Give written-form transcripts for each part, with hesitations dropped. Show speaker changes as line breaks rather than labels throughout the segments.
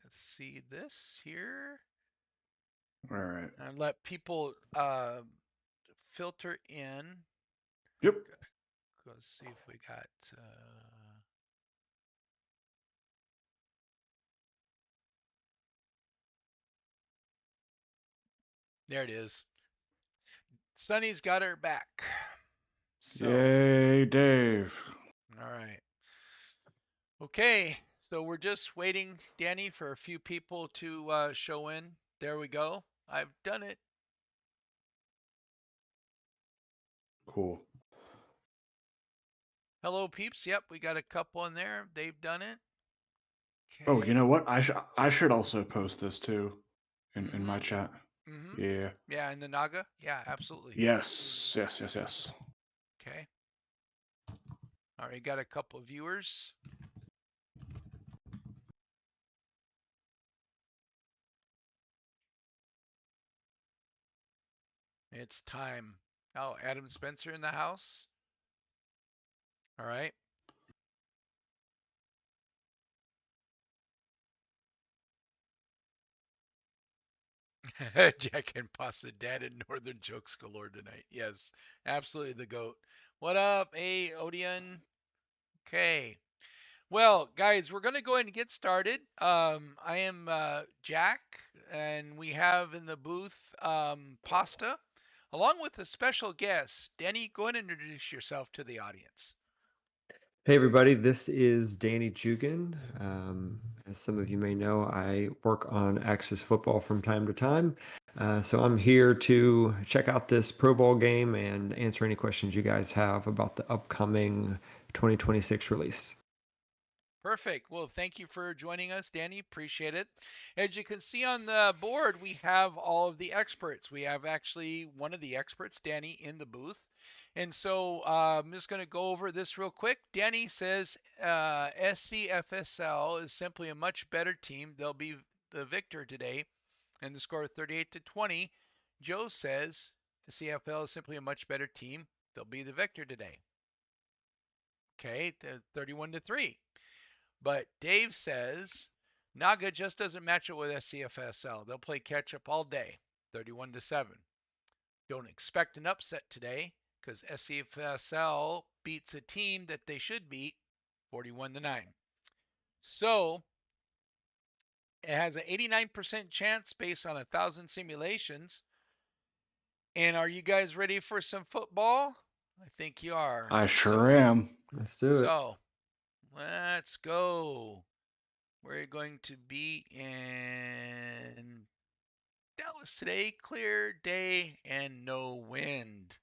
Let's see this here.
All right.
And let people filter in.
Yep.
Let's see if we got. There it is. Sunny's got her back. So.
Yay, Dave.
All right. Okay. So we're just waiting, Danny, for a few people to show in. There we go. I've done it.
Cool.
Hello, peeps. Yep, we got a couple in there. They've done it.
Okay. Oh, you know what?
Okay.
I should also post this too in my
Mm-hmm.
chat.
Mm-hmm.
Yeah.
Yeah, in the NAGA? Yeah, absolutely.
Yes. Yes. Yes. Yes.
Okay. All right, got a couple of viewers. It's time. Oh, Adam Spencer in the house. All right. Jack and Pasta Dad and Northern Jokes galore tonight. Yes, absolutely the GOAT. What up, Odeon? Okay. Well, guys, we're going to go ahead and get started. I am Jack, and we have in the booth Pasta, along with a special guest. Denny, go ahead and introduce yourself to the audience.
Hey everybody, this is Danny Jugan. As some of you may know, I work on Axis Football from time to time. So I'm here to check out this Pro Bowl game and answer any questions you guys have about the upcoming 2026 release.
Perfect. Well, thank you for joining us, Danny. Appreciate it. As you can see on the board, we have all of the experts. We have actually one of the experts, Danny, in the booth. And so I'm just going to go over this real quick. Danny says SCFSL is simply a much better team. They'll be the victor today, and the score 38-20. Joe says the CFL is simply a much better team. They'll be the victor today. Okay, 31-3. But Dave says NAGA just doesn't match up with SCFSL. They'll play catch up all day, 31-7. Don't expect an upset today because SCFSL beats a team that they should beat, 41-9. So it has an 89% chance based on 1,000 simulations. And are you guys ready for some football? I think you are.
I sure am.
Let's do it.
So let's go. We're going to be in Dallas today. Clear day and no wind.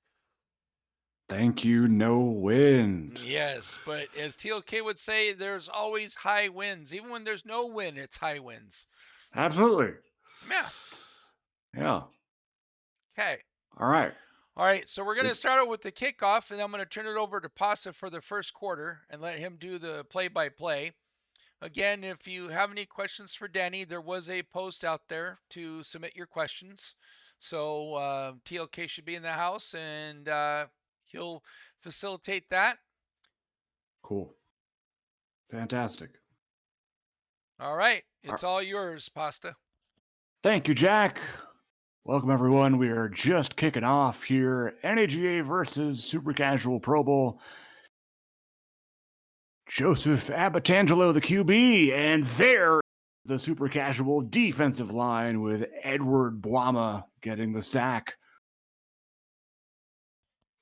Thank you, no wind.
Yes, but as TLK would say, there's always high winds. Even when there's no wind, it's high winds.
Absolutely.
Yeah.
Yeah.
Okay.
All right.
All right, so we're going to start out with the kickoff, and I'm going to turn it over to Pasa for the first quarter and let him do the play-by-play. Again, if you have any questions for Danny, there was a post out there to submit your questions. So TLK should be in the house, and he'll facilitate that.
Cool. Fantastic.
All right, it's all yours, Pasta.
Thank you, Jack. Welcome, everyone. We are just kicking off here. NAGA versus Super Casual Pro Bowl. Joseph Abatangelo, the QB, and there, the Super Casual defensive line with Edward Boama getting the sack.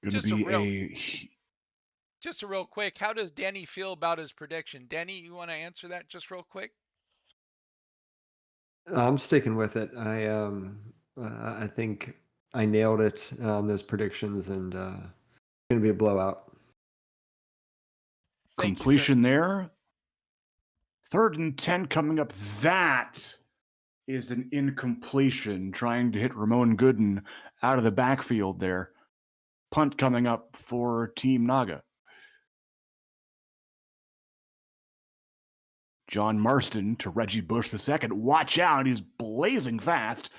Just
a real quick, how does Danny feel about his prediction? Danny, you want to answer that just real quick?
I'm sticking with it. I think I nailed it on those predictions, and it's going to be a blowout.
Completion there. 3rd and 10 coming up. That is an incompletion, trying to hit Ramon Gooden out of the backfield there. Punt coming up for Team NAGA. John Marston to Reggie Bush II. Watch out, he's blazing fast.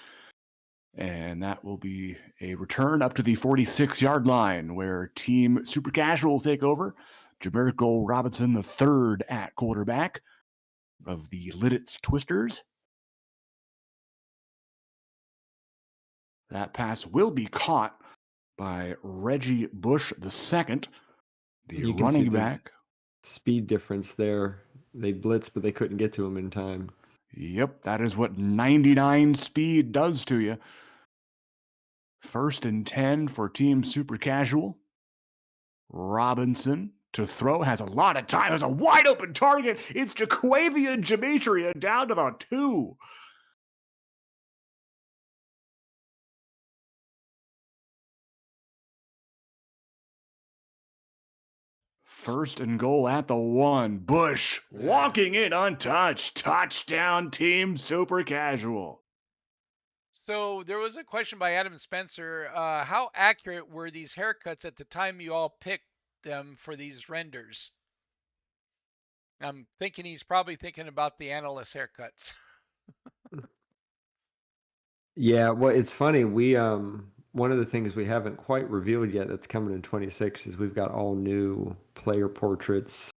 And that will be a return up to the 46-yard line where Team Super Casual will take over. Jamerico Robinson III at quarterback of the Lidditz Twisters. That pass will be caught by Reggie Bush II, the
You can see
running
the
back.
speed difference there. They blitzed, but they couldn't get to him in time.
Yep, that is what 99 speed does to you. 1st and 10 for Team Super Casual. Robinson to throw, has a lot of time, has a wide open target. It's Jaquavia Demetria down to the 2. First and goal at the 1. Bush walking in untouched. Touchdown, Team Super Casual.
So there was a question by Adam Spencer. How accurate were these haircuts at the time you all picked them for these renders? I'm thinking he's probably thinking about the analyst haircuts.
Yeah, well, it's funny. We one of the things we haven't quite revealed yet that's coming in 26 is we've got all new player portraits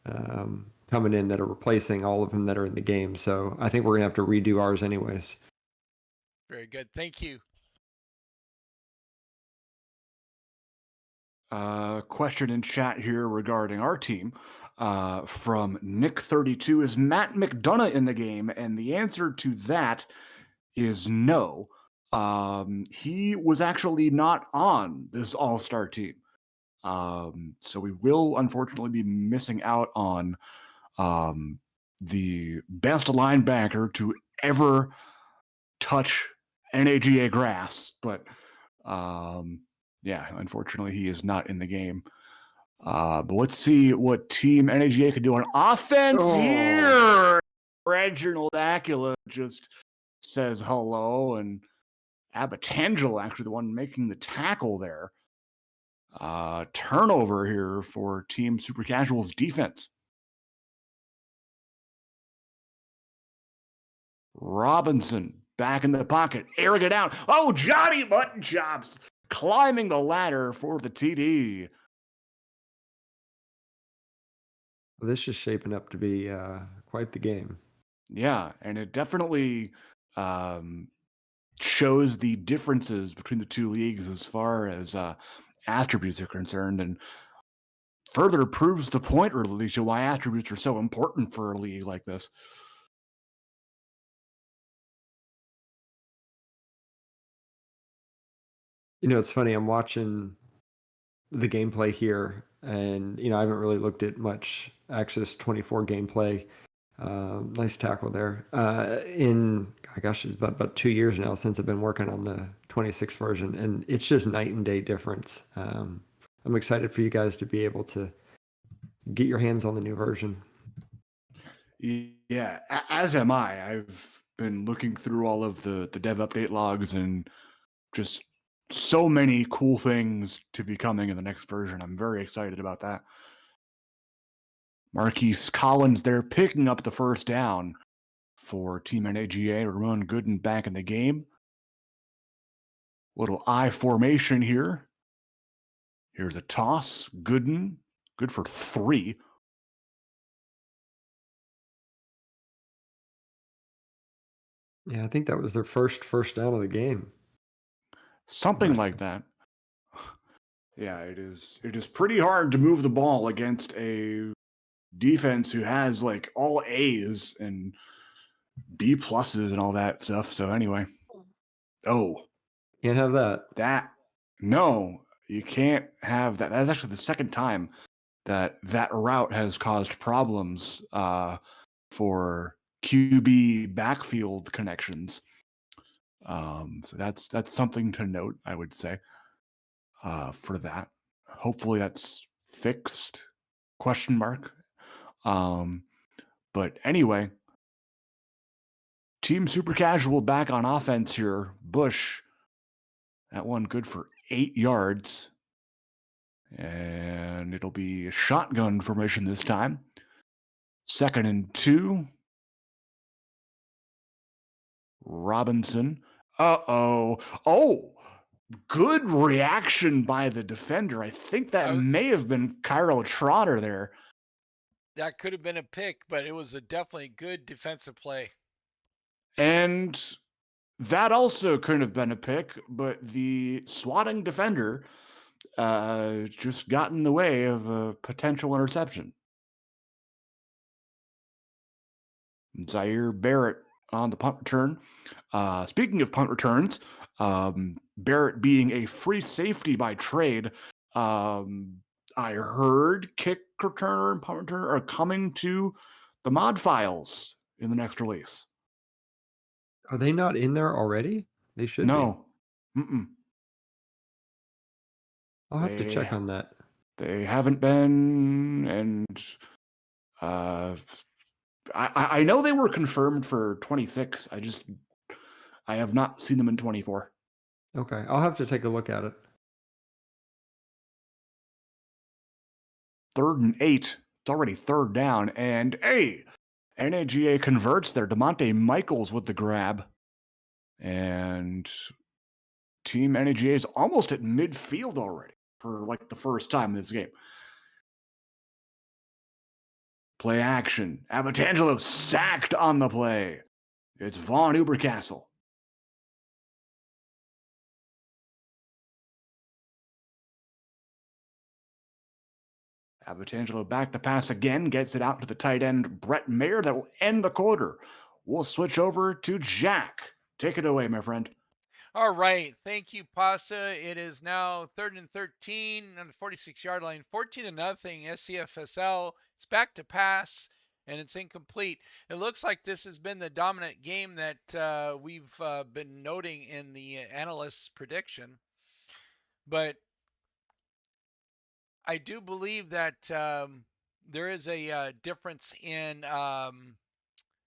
coming in that are replacing all of them that are in the game. So I think we're gonna have to redo ours anyways.
Very good. Thank you.
Question in chat here regarding our team from Nick32. Is Matt McDonough in the game? And the answer to that is no. He was actually not on this all-star team. So we will unfortunately be missing out on the best linebacker to ever touch NAGA grass. But yeah, unfortunately, he is not in the game. But let's see what Team NAGA can do on offense here. Reginald Acula just says hello, and Abatangelo actually the one making the tackle there. Turnover here for Team Super Casual's defense. Robinson back in the pocket, airing it out. Oh, Johnny Mutton Chops climbing the ladder for the TD.
Well, this is shaping up to be quite the game.
Yeah, and it definitely shows the differences between the two leagues as far as attributes are concerned, and further proves the point, Alicia, why attributes are so important for a league like this.
You know, it's funny. I'm watching the gameplay here, and I haven't really looked at much Access 24 gameplay. Nice tackle there. Gosh, it's about 2 years now since I've been working on the 26 version, and it's just night and day difference. I'm excited for you guys to be able to get your hands on the new version.
Yeah, as am I. I've been looking through all of the dev update logs and just so many cool things to be coming in the next version. I'm very excited about that. Marquise Collins there picking up the first down for Team NAGA. Ramon Gooden back in the game. Little I formation here. Here's a toss. Gooden, good for 3.
Yeah, I think that was their first down of the game.
Something like that. Yeah, it is pretty hard to move the ball against a defense who has like all A's and B pluses and all that stuff. So anyway. Oh.
Can't have that.
No, you can't have that. That's actually the second time that route has caused problems for QB backfield connections. So that's something to note, I would say, for that. Hopefully that's fixed? Question mark. But anyway, Team Super Casual back on offense here. Bush, that one good for 8 yards. And it'll be a shotgun formation this time. 2nd and 2. Robinson. Uh-oh. Oh, good reaction by the defender. I think that may have been Cairo Trotter there.
That could have been a pick, but it was a definitely good defensive play.
And That also could have been a pick, but the swatting defender just got in the way of a potential interception. Zaire Barrett on the punt return. Speaking of punt returns, Barrett being a free safety by trade, um, I heard kick returner and punt returner are coming to the mod files in the next release.
Are they not in there already? They should be.
No. Mm-mm.
I'll have to
They
check on that.
they haven't been, and uh, I know they were confirmed for 26. I have not seen them in 24.
Okay, I'll have to take a look at it.
3rd and 8. It's already 3rd down, and hey, NAGA converts there. DeMonte Michaels with the grab, and Team NAGA is almost at midfield already for like the first time in this game. Play action. Abatangelo sacked on the play. It's Vaughn Ubercastle. Abatangelo back to pass again, gets it out to the tight end, Brett Mayer. That will end the quarter. We'll switch over to Jack. Take it away, my friend.
All right. Thank you, Pasta. It is now 3rd and 13 on the 46-yard line. 14 to nothing. SCFSL. It's back to pass, and it's incomplete. It looks like this has been the dominant game that we've been noting in the analysts' prediction. But I do believe that there is a difference in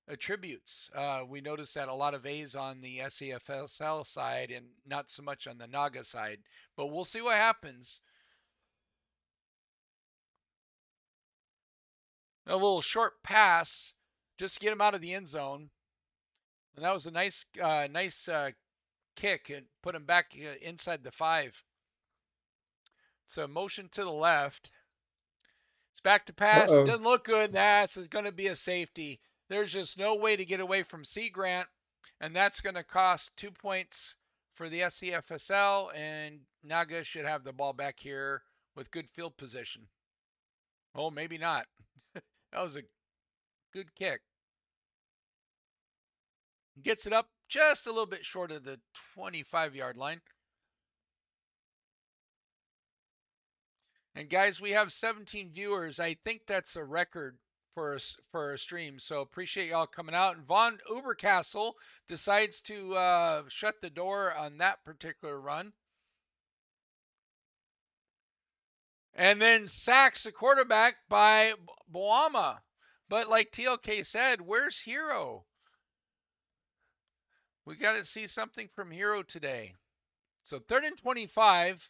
attributes. We noticed that a lot of A's on the SCFSL side and not so much on the NAGA side. But we'll see what happens. A little short pass just to get him out of the end zone. And that was a nice kick and put him back inside the 5. So motion to the left. It's back to pass. It
Uh-oh.
doesn't look good. That's going to be a safety. There's just no way to get away from C. Grant, and that's going to cost 2 points for the SCFSL, and Naga should have the ball back here with good field position. Oh, maybe not. That was a good kick. Gets it up just a little bit short of the 25-yard line. And guys, we have 17 viewers. I think that's a record for a stream. So appreciate y'all coming out. And Von Ubercastle decides to shut the door on that particular run. And then sacks the quarterback by Boama. But like TLK said, where's Hero? We got to see something from Hero today. So 3rd and 25.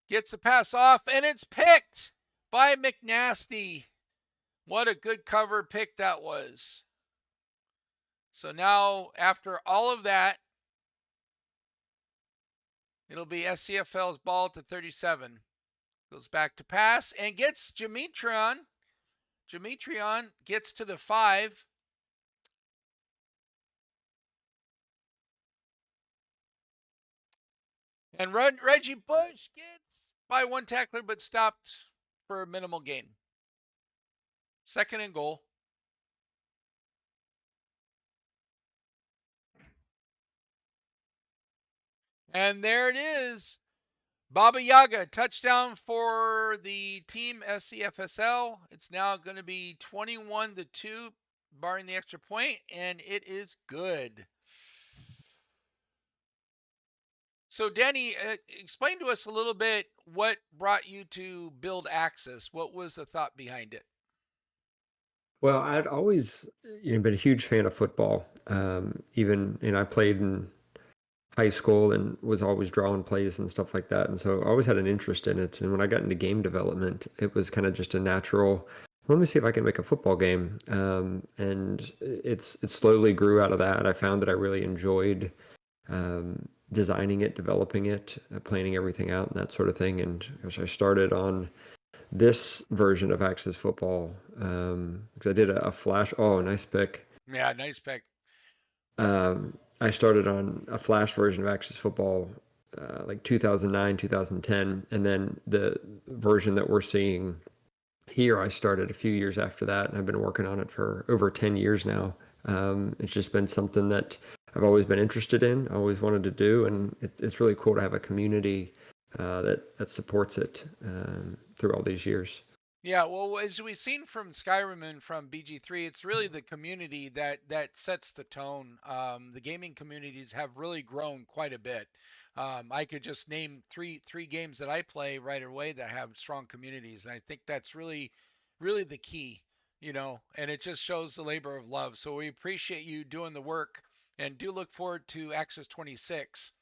Gets the pass off, and it's picked by McNasty. What a good cover pick that was. So now, after all of that, it'll be SCFL's ball to 37. Goes back to pass and gets Demetrion. Demetrion gets to the 5. And Reggie Bush gets by one tackler but stopped for a minimal gain. 2nd and goal. And there it is. Baba Yaga, touchdown for the team SCFSL. It's now going to be 21-2, barring the extra point, and it is good. So, Danny, explain to us a little bit what brought you to build Axis. What was the thought behind it?
Well, I'd always, been a huge fan of football. Even, I played in high school and was always drawing plays and stuff like that. And so I always had an interest in it. And when I got into game development, it was kind of just a natural, let me see if I can make a football game. And it slowly grew out of that. I found that I really enjoyed designing it, developing it, planning everything out and that sort of thing. And as I started on this version of Axis Football, because I did a flash. Oh, nice pick.
Yeah, nice pick.
I started on a Flash version of Access Football like 2009, 2010, and then the version that we're seeing here, I started a few years after that, and I've been working on it for over 10 years now. It's just been something that I've always been interested in, always wanted to do, and it's really cool to have a community that supports it through all these years.
Yeah, well, as we've seen from Skyrim and from BG3, it's really the community that sets the tone. The gaming communities have really grown quite a bit. I could just name three games that I play right away that have strong communities, and I think that's really the key, and it just shows the labor of love. So we appreciate you doing the work, and do look forward to Access 26.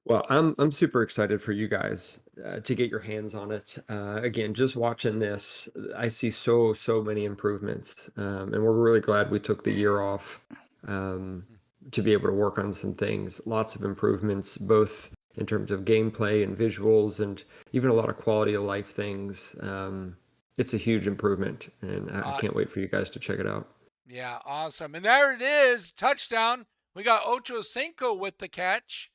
Well, I'm super excited for you guys to get your hands on it. Again, just watching this, I see so many improvements, and we're really glad we took the year off to be able to work on some things. Lots of improvements, both in terms of gameplay and visuals, and even a lot of quality of life things. It's a huge improvement, and I
Uh,
can't wait for you guys to check it out.
yeah, awesome. And there it is, touchdown. We got Ocho Cinco with the catch.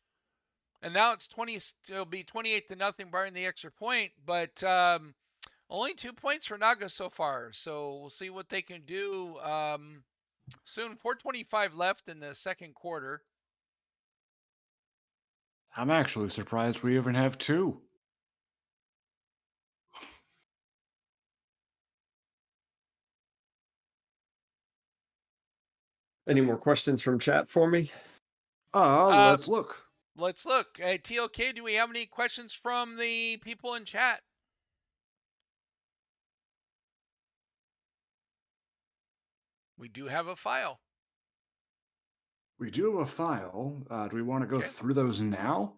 And now it's 20. It'll be 28-0, barring the extra point. But only 2 points for Naga so far. So we'll see what they can do soon. 4:25 left in the second quarter.
I'm actually surprised we even have two.
Any more questions from chat for me?
Uh,
Let's look.
let's look. Hey, TLK, do we have any questions from the people in chat? We do have a file.
We do have a file. Do we want to go
Okay.
through those now?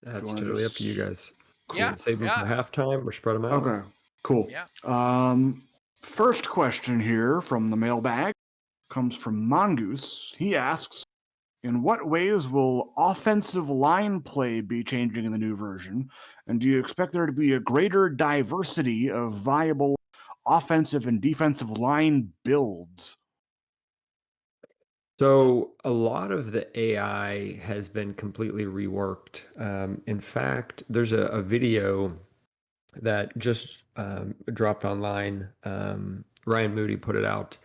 That's
wanna
totally up to you
just-
guys.
Cool.
Yeah.
Save them for
Yeah.
halftime or spread them out.
Okay, cool.
Yeah.
First question here from the mailbag comes from Mongoose. He asks, in what ways will offensive line play be changing in the new version? And do you expect there to be a greater diversity of viable offensive and defensive line builds?
So a lot of the AI has been completely reworked. In fact, there's a video that just dropped online. Ryan Moody put it out.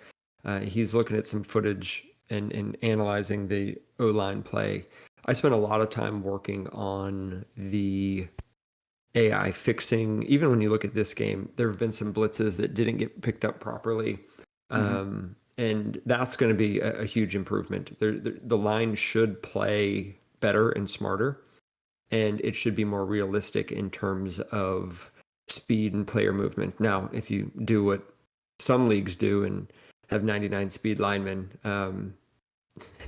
He's looking at some footage and analyzing the O-line play. I spent a lot of time working on the AI fixing. Even when you look at this game, there have been some blitzes that didn't get picked up properly. And that's going to be a huge improvement. The line should play better and smarter, and it should be more realistic in terms of speed and player movement. Now, if you do what some leagues do and have 99 speed linemen,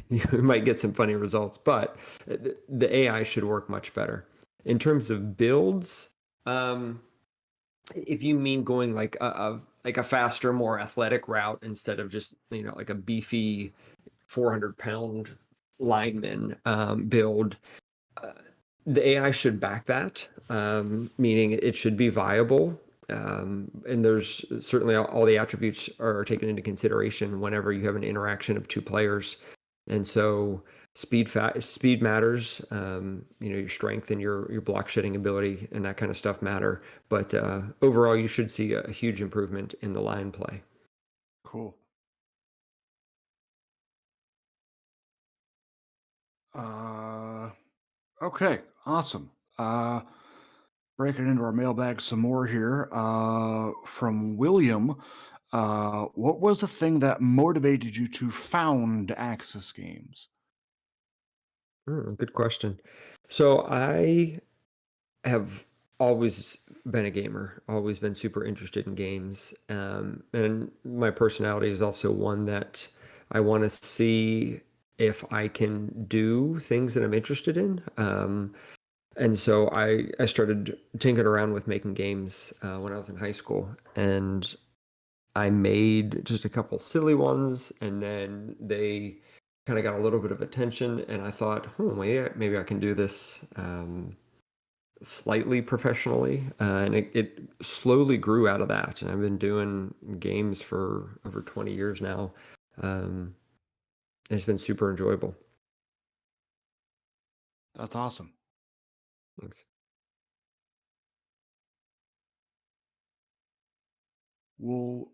you might get some funny results, but the AI should work much better. In terms of builds, if you mean going like a faster, more athletic route instead of just like a beefy 400-pound lineman build, the AI should back that, meaning it should be viable. And there's certainly all the attributes are taken into consideration whenever you have an interaction of two players. And so speed matters. Your strength and your block shedding ability and that kind of stuff matter. But overall, you should see a huge improvement in the line play.
Cool. Okay, awesome. Breaking into our mailbag some more here. From William, what was the thing that motivated you to found Axis Games?
Good question. So I have always been a gamer, always been super interested in games. And my personality is also one that I want to see if I can do things that I'm interested in. And so I started tinkering around with making games when I was in high school. And I made just a couple silly ones, and then they kind of got a little bit of attention. And I thought, maybe I can do this slightly professionally, and it slowly grew out of that. And I've been doing games for over 20 years now. It's been super enjoyable.
That's awesome.
Thanks.
We'll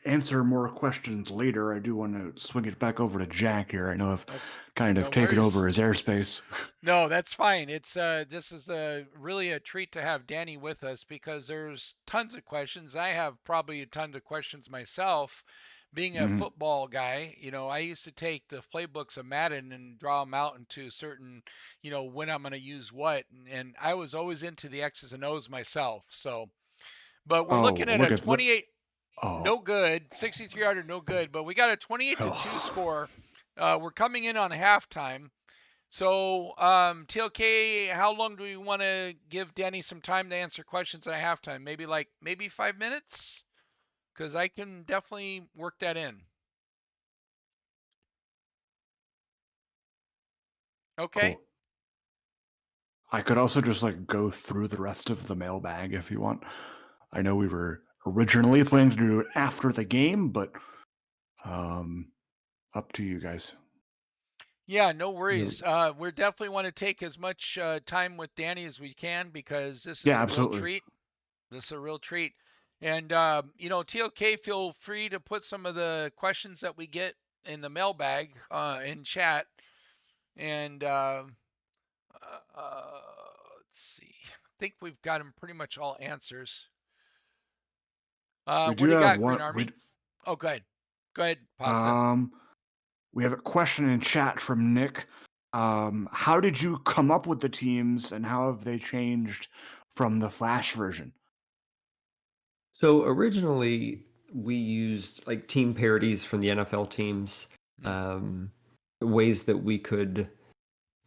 answer more questions later. I do want to swing it back over to Jack here. I know I've
Oh,
kind
no
of taken
worries.
over his airspace.
No, that's fine. It's this is really a treat to have Danny with us because there's tons of questions. I have probably a ton of questions myself. Being a
Mhm.
football guy, I used to take the playbooks of Madden and draw them out into certain, when I'm going to use what, and I was always into the X's and O's myself. So, but we're
Oh,
looking at
look
a
at the.
28 no
Oh.
good, 6300 no good, but we got a 28 to 2
Oh.
score. We're coming in on halftime. So, TLK, how long do we want to give Danny some time to answer questions at halftime? Maybe 5 minutes, because I can definitely work that in. Okay.
Cool. I could also just like go through the rest of the mailbag if you want. I know we were originally planning to do it after the game, but um, up to you guys.
Yeah, no
You
worries. We definitely want to take as much time with Danny as we can because this is
Yeah,
a real
absolutely.
treat. This is a real treat. And TLK, feel free to put some of the questions that we get in the mailbag in chat. And let's see. I think we've got them pretty much all answers.
We
What
do
do you
have
got, Green
one.
Army? Oh, go ahead. Go ahead, Pasta.
Um, we have a question in chat from Nick. How did you come up with the teams, and how have they changed from the Flash version?
So originally we used like team parodies from the NFL teams,
Hmm.
um, ways that we could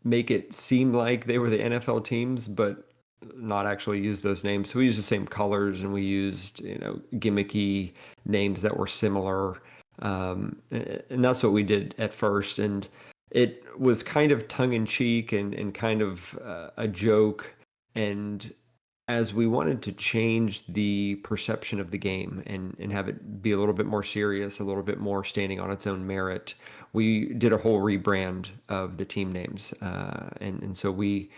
make it seem like they were the NFL teams, but not actually use those names. So we used the same colors and we used, gimmicky names that were similar. And that's what we did at first. And it was kind of tongue in cheek and kind of a joke. And as we wanted to change the perception of the game and have it be a little bit more serious, a little bit more standing on its own merit, we did a whole rebrand of the team names. And so we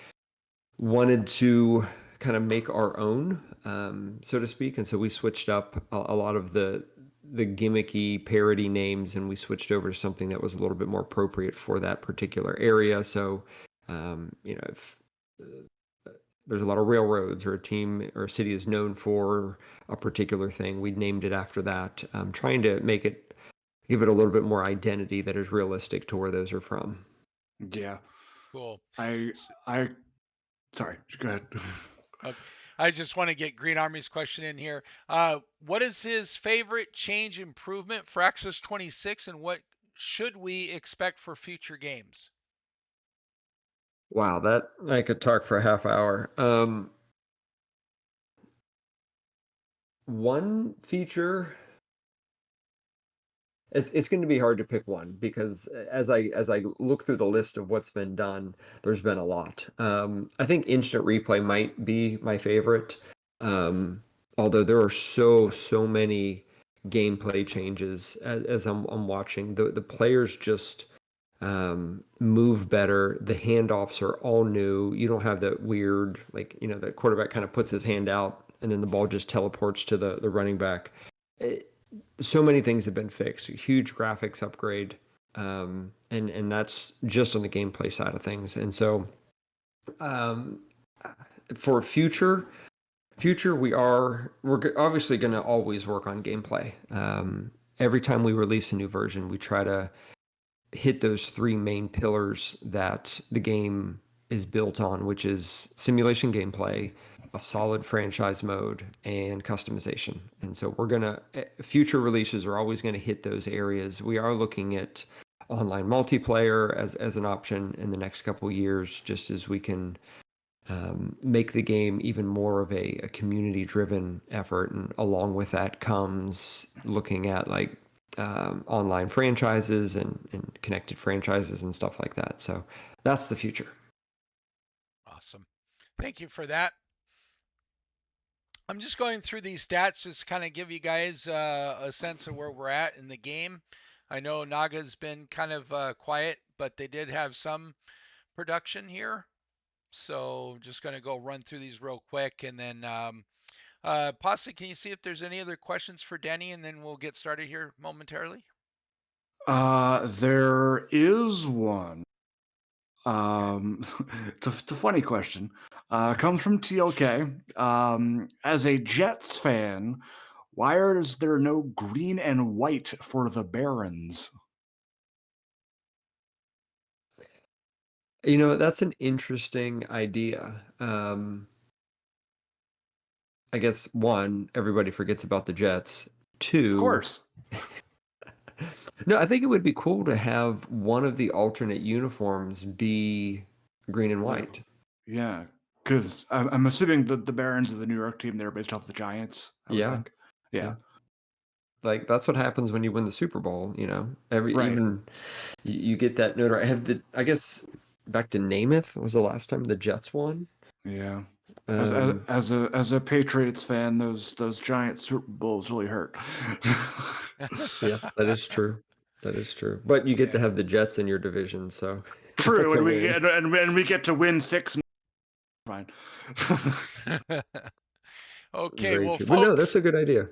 wanted to kind of make our own, so to speak. And so we switched up a lot of the gimmicky parody names and we switched over to something that was a little bit more appropriate for that particular area. So, if there's a lot of railroads or a team or a city is known for a particular thing, we named it after that, trying to give it a little bit more identity that is realistic to where those are from.
Yeah,
Cool.
I, I, sorry, go ahead.
Okay. I just want to get Green Army's question in here. What is his favorite change improvement for Access 26, and what should we expect for future games?
Wow, that I could talk for a half hour. One feature, it's going to be hard to pick one because as I look through the list of what's been done, there's been a lot. I think instant replay might be my favorite, although there are so many gameplay changes as I'm watching. The players just move better. The handoffs are all new. You don't have that weird, like, the quarterback kind of puts his hand out and then the ball just teleports to the running back. It, so many things have been fixed. A huge graphics upgrade, and that's just on the gameplay side of things. And so, um, for future, we're obviously going to always work on gameplay. Every time we release a new version, we try to hit those three main pillars that the game is built on, which is simulation gameplay, a solid franchise mode, and customization. And so future releases are always going to hit those areas. We are looking at online multiplayer as an option in the next couple of years, just as we can make the game even more of a community driven effort. And along with that comes looking at like online franchises and connected franchises and stuff like that. So that's the future.
Awesome. Thank you for that. I'm just going through these stats just to kind of give you guys a sense of where we're at in the game. I know Naga's been kind of quiet, but they did have some production here. So just going to go run through these real quick, and then Pasta, can you see if there's any other questions for Denny, and then we'll get started here momentarily.
There is one.
Okay.
It's a funny question. Comes from TLK. As a Jets fan, why is there no green and white for the Barons?
You know, that's an interesting idea. I guess one, everybody forgets about the Jets.
Of
Two,
course.
no, I think it would be cool to have one of the alternate uniforms be green and white.
Yeah, because I'm assuming that the Barons are the New York team. They're based off the Giants, I would
Yeah,
think. Yeah,
yeah. Like that's what happens when you win the Super Bowl, you know.
right.
You get that notoriety. I guess back to Namath was the last time the Jets won.
Yeah.
Um,
As a Patriots fan, those Giant Super Bowls really hurt.
yeah, that is true. That is true. But you get to
Yeah.
have the Jets in your division, so
True,
that's a
and
win.
we get to win six. Fine.
Okay,
Very
well,
true. But no, that's
folks,
a good idea.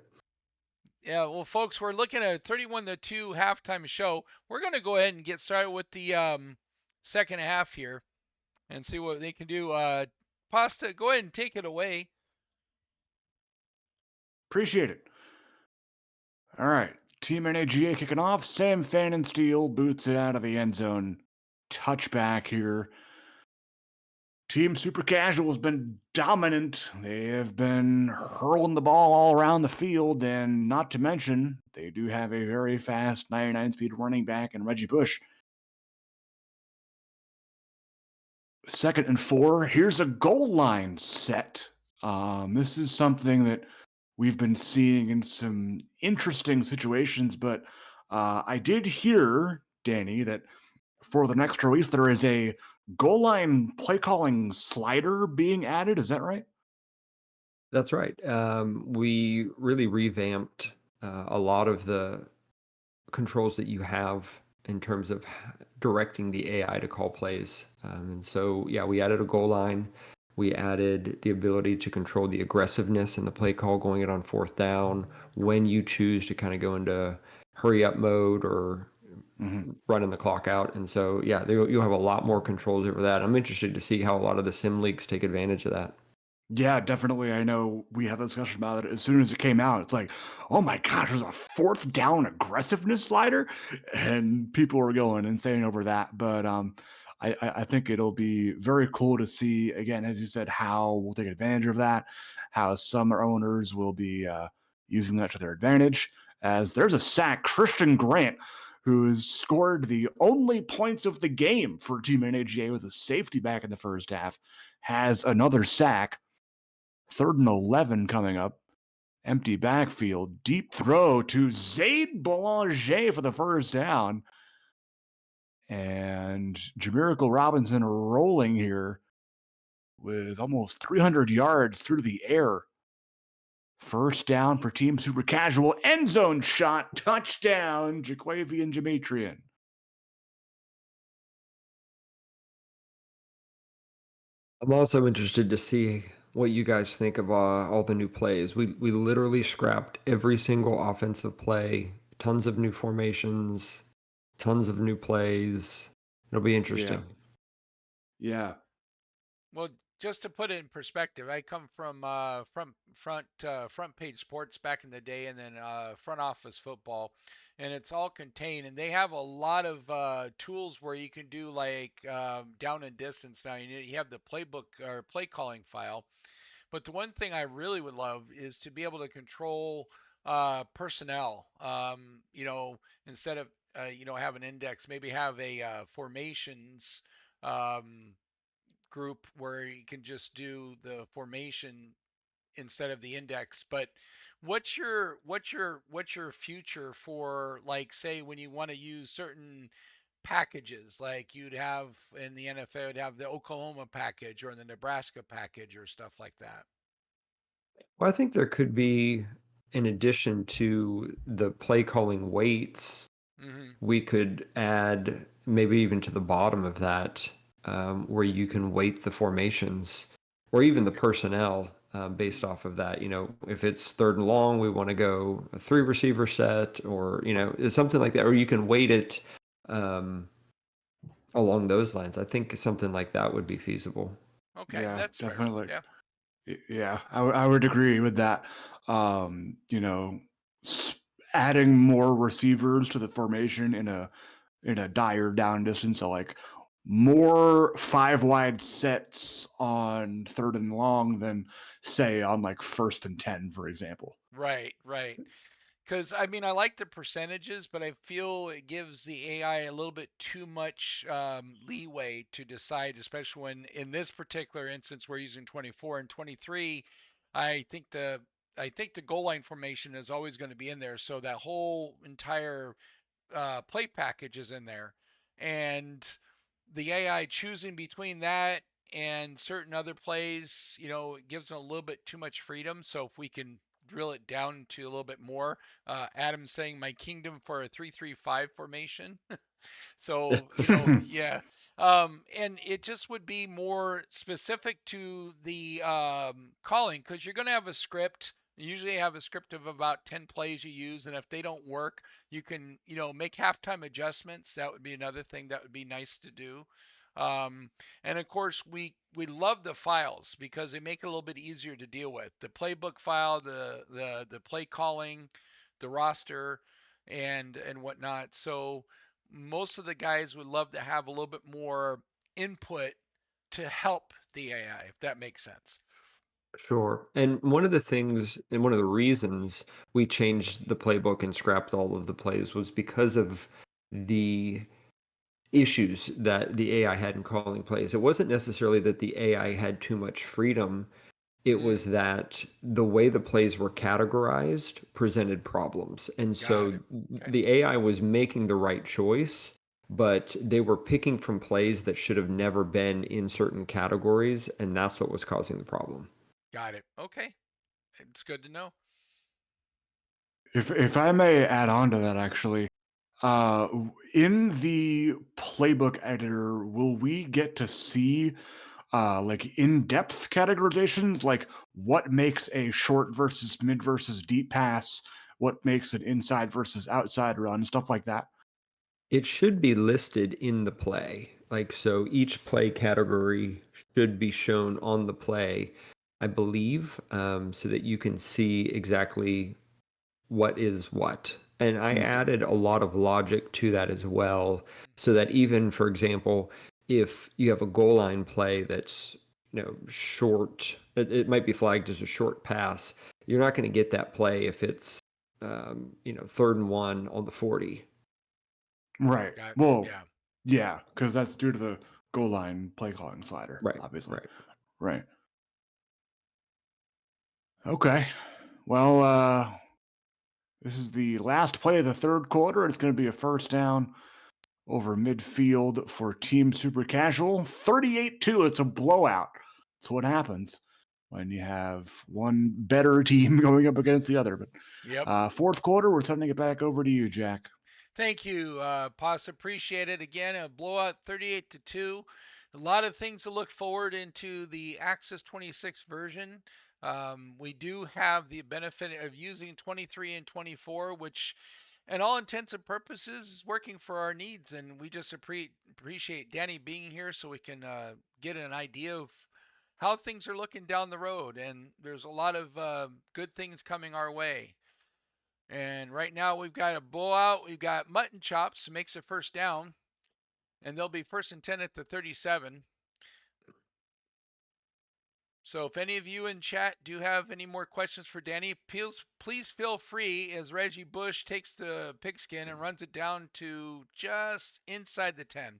yeah, well, folks, we're looking at a 31-2 halftime show. We're going to go ahead and get started with the second half here and see what they can do. Pasta, go ahead and take it away.
Appreciate it. All right, Team NAGA kicking off. Sam Fanninsteel boots it out of the end zone. Touchback here. Team Super Casual has been dominant. They have been hurling the ball all around the field, and not to mention, they do have a very fast 99-speed running back in Reggie Bush. 2nd and 4. Here's a goal line set. This is something that we've been seeing in some interesting situations, but I did hear, Danny, that for the next release, there is a goal line play calling slider being added. Is that right?
That's right. We really revamped a lot of the controls that you have in terms of directing the AI to call plays. And so, yeah, we added a goal line. We added the ability to control the aggressiveness in the play call going it on 4th down when you choose to kind of go into hurry up mode or
Mm-hmm.
running the clock out. And so, yeah, you'll have a lot more controls over that. I'm interested to see how a lot of the sim leagues take advantage of that.
Yeah, definitely. I know we had a discussion about it as soon as it came out. It's like, oh my gosh, there's a 4th down aggressiveness slider, and people were going insane over that. But I think it'll be very cool to see again, as you said, how we'll take advantage of that. How some owners will be using that to their advantage. As there's a sack, Christian Grant, who has scored the only points of the game for Team NAGA with a safety back in the first half, has another sack. 3rd and 11 coming up. Empty backfield. Deep throw to Zaid Belanger for the first down. And Jamirical Robinson rolling here with almost 300 yards through the air. First down for Team Super Casual. End zone shot. Touchdown, Jaquavian Demetrian.
I'm also interested to see what you guys think of all the new plays. We literally scrapped every single offensive play, tons of new formations, tons of new plays. It'll be
Yeah.
interesting.
Yeah.
Well, just to put it in perspective, I come from front page sports back in the day, and then front office football, and it's all contained. And they have a lot of tools where you can do like down and distance. Now you have the playbook or play calling file, but the one thing I really would love is to be able to control personnel. Instead of have an index, maybe have a formations. Um, Group where you can just do the formation instead of the index. But what's your future for, like, say when you want to use certain packages, like you'd have in the NFL, you'd have the Oklahoma package or the Nebraska package or stuff like that.
Well, I think there could be, in addition to the play calling weights,
Mm-hmm.
we could add maybe even to the bottom of that, where you can weight the formations or even the personnel based off of that. If it's third and long, we want to go a 3 receiver set, or it's something like that, or you can weight it um, along those lines. I think something like that would be feasible.
Okay,
Yeah,
that's fair.
definitely.
Yeah.
Yeah, I would agree with that. Adding more receivers to the formation in a dire down distance, so like more 5 wide sets on third and long than say on like 1st and 10, for example.
Right, right. Because I mean, I like the percentages, but I feel it gives the AI a little bit too much leeway to decide, especially when in this particular instance we're using 24 and 23. I think the I think the goal line formation is always going to be in there, so that whole entire play package is in there, and the AI choosing between that and certain other plays, it gives them a little bit too much freedom. So if we can drill it down to a little bit more, Adam's saying my kingdom for a 3-3-5 formation. So, yeah. And it just would be more specific to the calling, because you're going to have a script. You usually have a script of about 10 plays you use. And if they don't work, you can, make halftime adjustments. That would be another thing that would be nice to do. And of course, we love the files because they make it a little bit easier to deal with. The playbook file, the play calling, the roster, and whatnot. So most of the guys would love to have a little bit more input to help the AI, if that makes sense.
Sure. And one of the things, and one of the reasons we changed the playbook and scrapped all of the plays was because of the issues that the AI had in calling plays. It wasn't necessarily that the AI had too much freedom, it
Mm,
was that the way the plays were categorized presented problems. And
got
so
it. Okay.
the AI was making the right choice, but they were picking from plays that should have never been in certain categories, and that's what was causing the problem.
Got it. Okay. It's good to know.
If I may add on to that, actually, in the playbook editor, will we get to see like in-depth categorizations, like what makes a short versus mid versus deep pass, what makes an inside versus outside run, stuff like that?
It should be listed in the play. Like, so each play category should be shown on the play, I believe, so that you can see exactly what is what. And I
Okay.
added a lot of logic to that as well, so that even, for example, if you have a goal line play that's short, it might be flagged as a short pass. You're not going to get that play if it's 3rd and 1 on the 40.
Right.
Got
Well,
Yeah.
yeah, because that's due to the goal line play calling slider,
Right,
obviously.
right.
Right. Okay. Well, this is the last play of the third quarter. It's going to be a first down over midfield for Team Super Casual. 38-2. It's a blowout. That's what happens when you have one better team going up against the other. But
Yep.
fourth quarter, we're sending it back over to you, Jack.
Thank you, Paz. Appreciate it. Again, a blowout 38-2. A lot of things to look forward into the Axis 26 version. We do have the benefit of using 23 and 24, which, in all intents and purposes, is working for our needs. And we just appreciate Danny being here so we can get an idea of how things are looking down the road. And there's a lot of good things coming our way. And right now we've got a blowout. We've got mutton chops, makes a first down, and they'll be 1st and 10 at the 37. So if any of you in chat do have any more questions for Danny, please feel free as Reggie Bush takes the pigskin and runs it down to just inside the 10.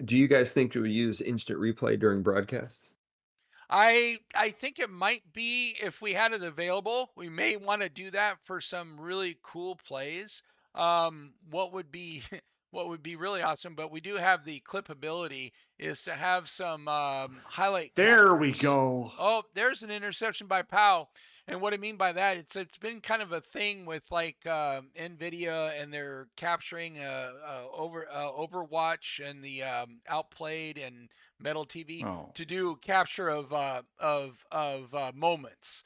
Do you guys think we would use instant replay during broadcasts?
I think it might be, if we had it available, we may want to do that for some really cool plays. What would be what would be really awesome, but we do have the clip ability, is to have some highlight
There we
captures.
go.
Oh, there's an interception by Powell. And what I mean by that, it's been kind of a thing with like Nvidia, and they're capturing Overwatch and the Outplayed and Metal TV
Oh,
to do capture of moments,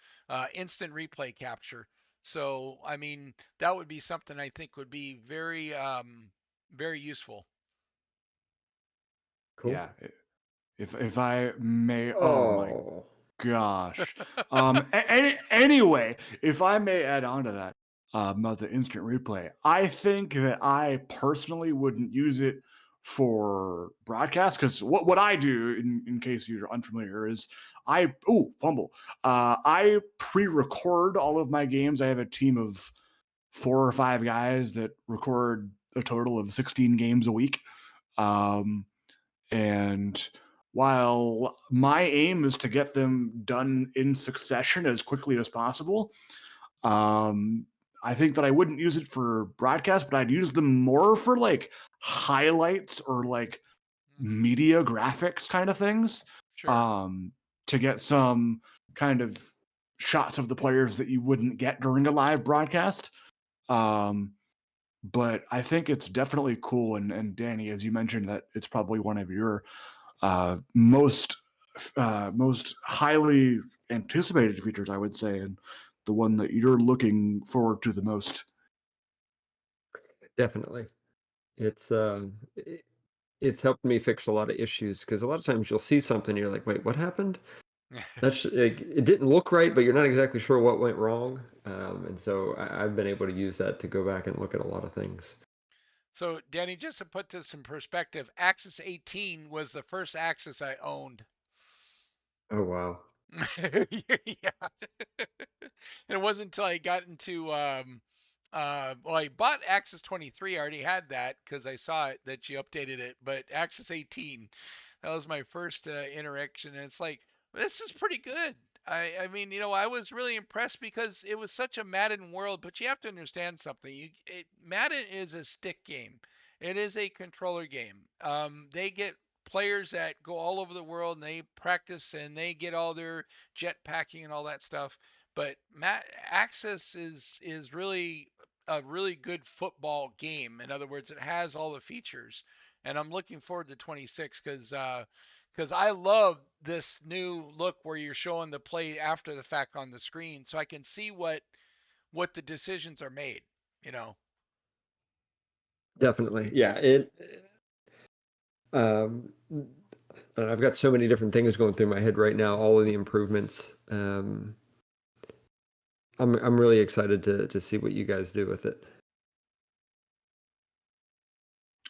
instant replay capture. So I mean that would be something I think would be very useful.
Cool.
yeah. If I may, oh my
Oh,
gosh. Anyway, if I may add on to that about the instant replay, I think that I personally wouldn't use it for broadcast because what I do, in case you're unfamiliar, is fumble. I pre-record all of my games. I have a team of 4 or 5 guys that record a total of 16 games a week. Um, and while my aim is to get them done in succession as quickly as possible, um, I think that I wouldn't use it for broadcast, but I'd use them more for like highlights or like
Hmm.
media graphics kind of things,
Sure.
um, to get some kind of shots of the players that you wouldn't get during a live broadcast. Um, but I think it's definitely cool. And Danny, as you mentioned, that it's probably one of your most highly anticipated features, I would say, and the one that you're looking forward to the most.
definitely. It's it's helped me fix a lot of issues because a lot of times you'll see something, you're like, wait, what happened? That's like, it didn't look right, but you're not exactly sure what went wrong. And so I've been able to use that to go back and look at a lot of things.
So, Danny, just to put this in perspective, Axis 18 was the first Axis I owned.
Oh wow.
Yeah. And it wasn't until I got into well, I bought Axis 23. I already had that because I saw it that you updated it, but Axis 18, that was my first interaction, and it's like this is pretty good. I mean, I was really impressed because it was such a Madden world, but you have to understand something. Madden is a stick game. It is a controller game. They get players that go all over the world and they practice and they get all their jet packing and all that stuff. But Access is really a really good football game. In other words, it has all the features, and I'm looking forward to 26 because I love this new look where you're showing the play after the fact on the screen, so I can see what the decisions are made. You know.
Definitely. Yeah. Um, and I've got so many different things going through my head right now, all of the improvements. I'm really excited to see what you guys do with it.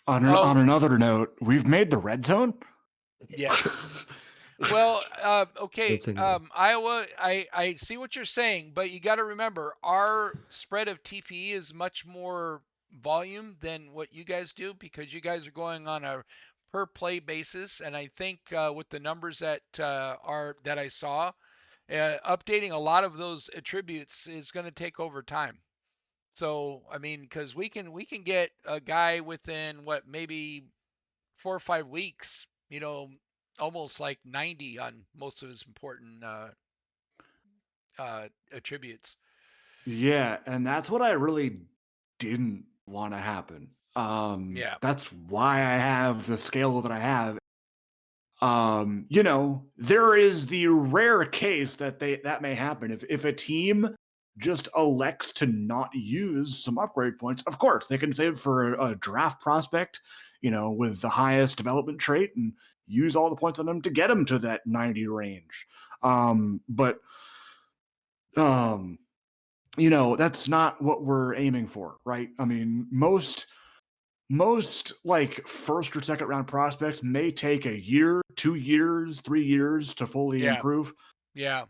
On
Oh
another note, we've made the red zone.
yes. Well,
Don't
okay,
say no.
Iowa, I see what you're saying, but you got to remember our spread of TPE is much more volume than what you guys do because you guys are going on a per play basis, and I think with the numbers that I saw, updating a lot of those attributes is going to take over time. So I mean, because we can get a guy within what maybe 4 or 5 weeks, almost like 90 on most of his important attributes.
Yeah, and that's what I really didn't want to happen.
Yeah.
That's why I have the scale that I have. There is the rare case that may happen if a team just elects to not use some upgrade points. Of course, they can save for a draft prospect, with the highest development trait and use all the points on them to get them to that 90 range. But um, that's not what we're aiming for, right? I mean, most like first or second round prospects may take a year, 2 years, 3 years to fully
Yeah.
improve,
Yeah.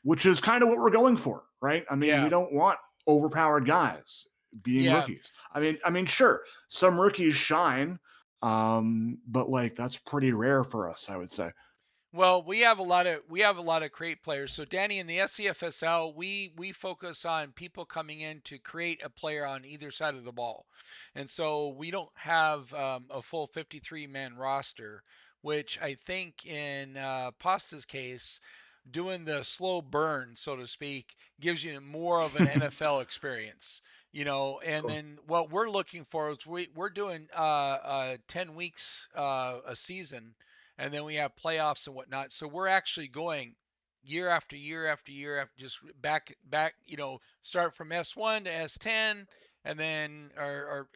which is kind of what we're going for, right? I mean, we
Yeah.
don't want overpowered guys being
Yeah.
rookies. I mean, sure, some rookies shine, but like that's pretty rare for us, I would say.
Well, we have a lot of crate players. So Danny, in the SCFSL, we focus on people coming in to create a player on either side of the ball, and so we don't have a full 53-man roster, which I think in Pasta's case doing the slow burn, so to speak, gives you more of an NFL experience. And
Cool.
then what we're looking for is we're doing 10 weeks a season, and then we have playoffs and whatnot. So we're actually going year after year after year after just back, start from S1 to S10, and then or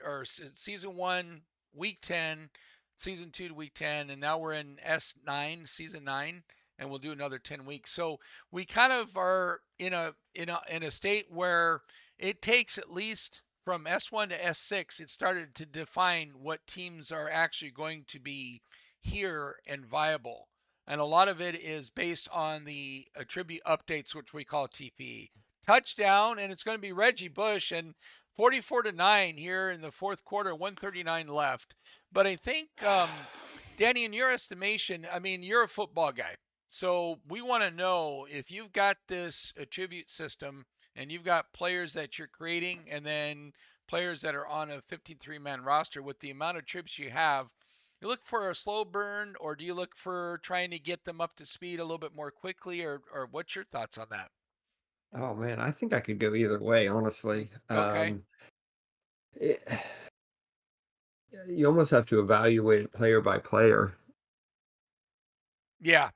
season 1 week 10, season 2 to week 10, and now we're in S9 season 9, and we'll do another 10 weeks. So we kind of are in a state where it takes at least from S1 to S6, it started to define what teams are actually going to be here and viable. And a lot of it is based on the attribute updates, which we call TPE. Touchdown, and it's going to be Reggie Bush, and 44-9 here in the fourth quarter, 139 left. But I think, Danny, in your estimation, I mean, you're a football guy. So we want to know if you've got this attribute system and you've got players that you're creating and then players that are on a 53-man roster with the amount of trips you have, you look for a slow burn or do you look for trying to get them up to speed a little bit more quickly, or what's your thoughts on that?
Oh man, I think I could go either way, honestly.
Okay.
It, you almost have to evaluate it player by player.
Yeah.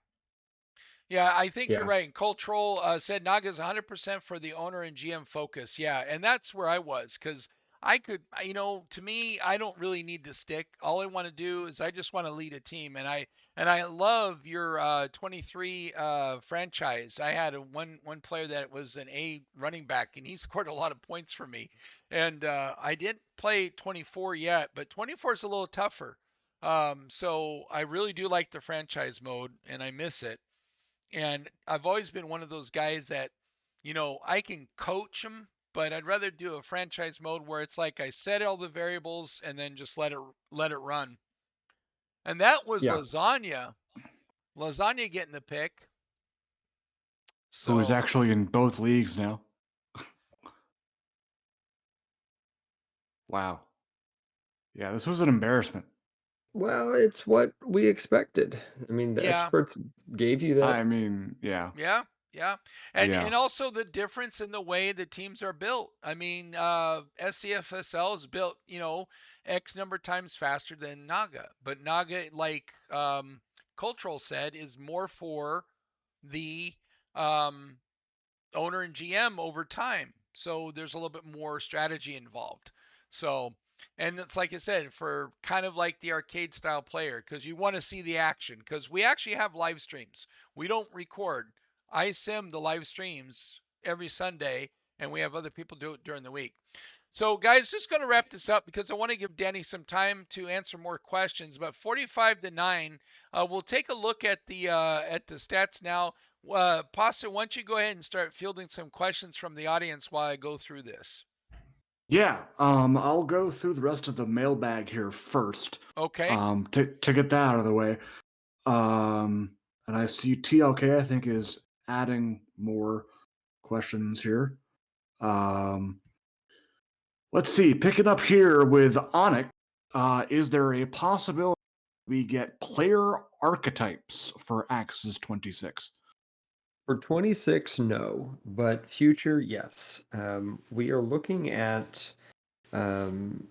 Yeah, I think you're
Yeah.
right. Cultural said Naga's 100% for the owner and GM focus. Yeah, and that's where I was because I could, to me, I don't really need to stick. All I want to do is I just want to lead a team, and I love your 23 franchise. I had one player that was an A running back, and he scored a lot of points for me. And I didn't play 24 yet, but 24 is a little tougher. So I really do like the franchise mode, and I miss it. And I've always been one of those guys that, I can coach them, but I'd rather do a franchise mode where it's like I set all the variables and then just let it run. And that was
Yeah.
lasagna. Lasagna getting the pick.
Who is
So
actually in both leagues now. Wow. Yeah, this was an embarrassment.
Well, it's what we expected. I mean, the
yeah,
experts gave you that.
I mean, yeah.
yeah, yeah. And
Yeah.
and also the difference in the way the teams are built. I mean, SCFSL is built, X number of times faster than Naga. But Naga, like Cultural said, is more for the um, owner and GM over time. So there's a little bit more strategy involved. So, and it's like I said, for kind of like the arcade style player, because you want to see the action. Because we actually have live streams. We don't record. I sim the live streams every Sunday, and we have other people do it during the week. So, guys, just going to wrap this up because I want to give Danny some time to answer more questions. But 45-9, we'll take a look at the stats now. Pasta, why don't you go ahead and start fielding some questions from the audience while I go through this?
Yeah. I'll go through the rest of the mailbag here first.
Okay.
To get that out of the way. And I see TLK, I think, is adding more questions here. Let's see. Picking up here with Onyx, is there a possibility we get player archetypes for Axis 26?
For 26, no, but future, yes. We are looking at um,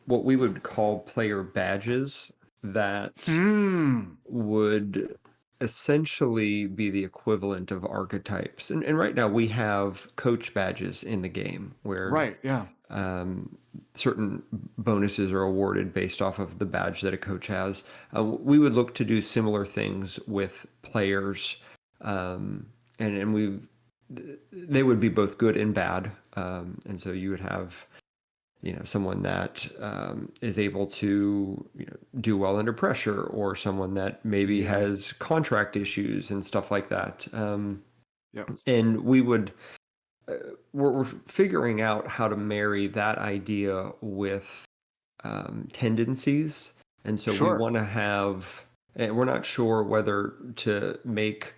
what we would call player badges that would essentially be the equivalent of archetypes. And right now we have coach badges in the game where
Right, yeah.
certain bonuses are awarded based off of the badge that a coach has. We would look to do similar things with players, and they would be both good and bad. And so you would have someone that is able to do well under pressure, or someone that maybe has contract issues and stuff like that.
Yep.
And we're figuring out how to marry that idea with tendencies. And so we want to have, and we're not sure whether to make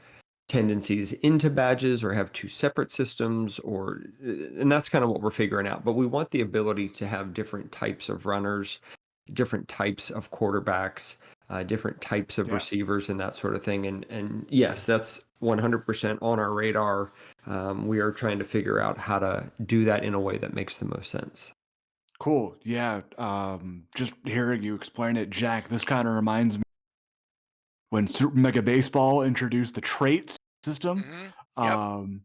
tendencies into badges or have two separate systems, and that's kind of what we're figuring out. But we want the ability to have different types of runners, different types of quarterbacks, different types of
Yeah.
receivers and that sort of thing. And yes, that's 100% on our radar. We are trying to figure out how to do that in a way that makes the most sense.
Cool. Yeah. Just hearing you explain it, Jack, this kind of reminds me when Super Mega Baseball introduced the traits system.
Mm-hmm. Yep.
Um,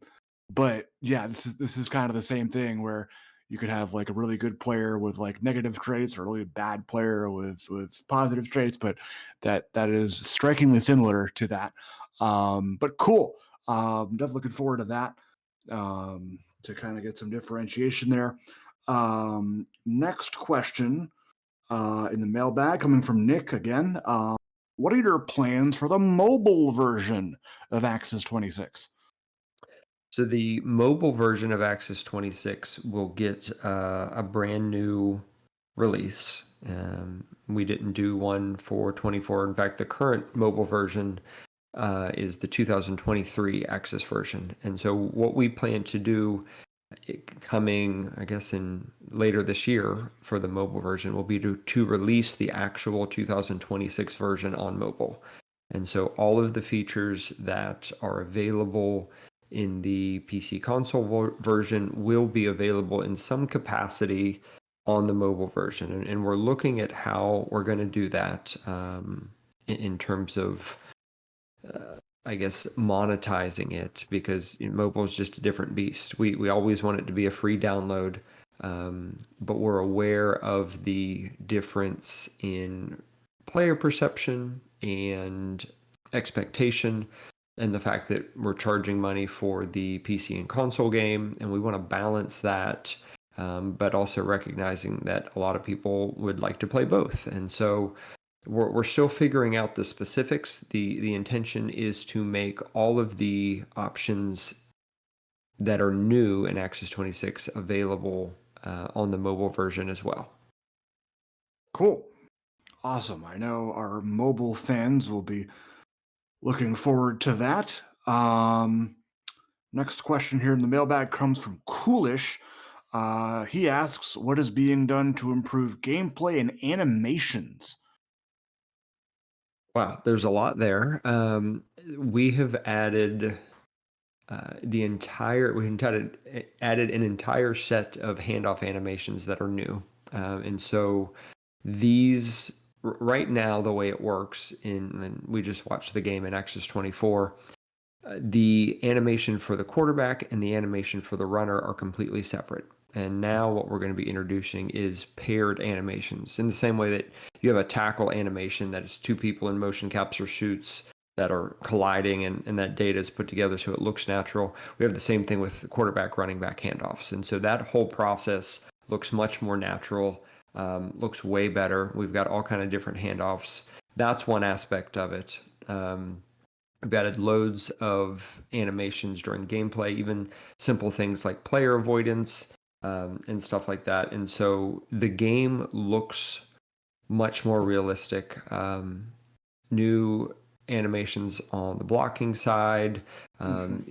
but yeah, this is kind of the same thing where you could have like a really good player with like negative traits or a really bad player with positive traits, but that is strikingly similar to that. But cool. Definitely looking forward to that. To kind of get some differentiation there. Next question in the mailbag coming from Nick again. What are your plans for the mobile version of Axis 26?
So the mobile version of Axis 26 will get a brand new release. We didn't do one for 24. In fact, the current mobile version is the 2023 Axis version. And so what we plan to do coming, I guess, in later this year for the mobile version will be to release the actual 2026 version on mobile. And so all of the features that are available in the PC console version will be available in some capacity on the mobile version. And we're looking at how we're going to do that in terms of I guess monetizing it, because mobile is just a different beast. We always want it to be a free download, but we're aware of the difference in player perception and expectation, and the fact that we're charging money for the PC and console game, and we want to balance that, but also recognizing that a lot of people would like to play both, and so we're still figuring out the specifics. The intention is to make all of the options that are new in Axis 26 available on the mobile version as well.
Cool. Awesome. I know our mobile fans will be looking forward to that. Next question here in the mailbag comes from Coolish. He asks, what is being done to improve gameplay and animations?
Wow, there's a lot there. We have added added an entire set of handoff animations that are new, and so these right now the way it works and we just watched the game in Axis 24. The animation for the quarterback and the animation for the runner are completely separate. And now what we're going to be introducing is paired animations in the same way that you have a tackle animation that is two people in motion capture suits that are colliding, and that data is put together so it looks natural. We have the same thing with quarterback running back handoffs. And so that whole process looks much more natural, looks way better. We've got all kind of different handoffs. That's one aspect of it. We've added loads of animations during gameplay, even simple things like player avoidance and stuff like that. And so the game looks much more realistic. New animations on the blocking side,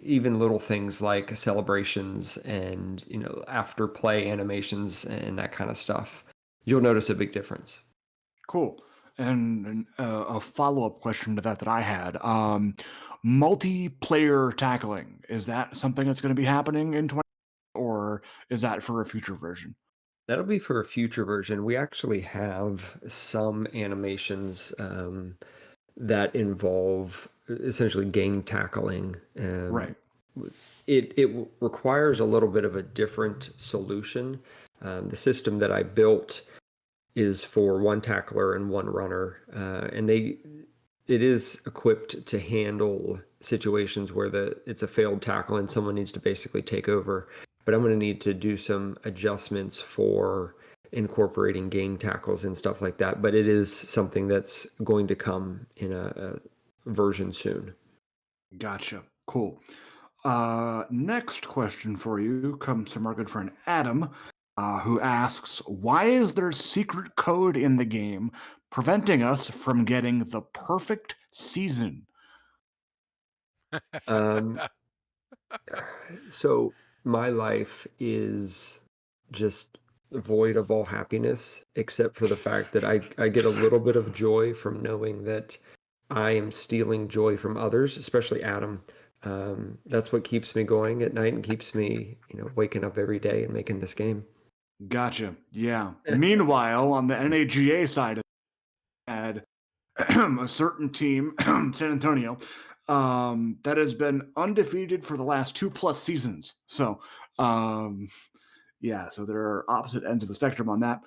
even little things like celebrations and after play animations and that kind of stuff. You'll notice a big difference.
Cool. And a follow up question to that I had: multiplayer tackling, is that something that's going to be happening in 20, or is that for a future version?
That'll be for a future version. We actually have some animations that involve essentially gang tackling.
Right.
It requires a little bit of a different solution. The system that I built is for one tackler and one runner, and it is equipped to handle situations where it's a failed tackle and someone needs to basically take over. But I'm going to need to do some adjustments for incorporating gang tackles and stuff like that. But it is something that's going to come in a version soon.
Gotcha. Cool. Next question for you comes from our good friend Adam, who asks, why is there secret code in the game preventing us from getting the perfect season?
Um, so my life is just void of all happiness, except for the fact that I get a little bit of joy from knowing that I am stealing joy from others, especially Adam. That's what keeps me going at night and keeps me, waking up every day and making this game.
Gotcha. Yeah. Meanwhile, on the NAGA side, had a certain team, San Antonio, that has been undefeated for the last 2+ seasons. So, yeah, so there are opposite ends of the spectrum on that.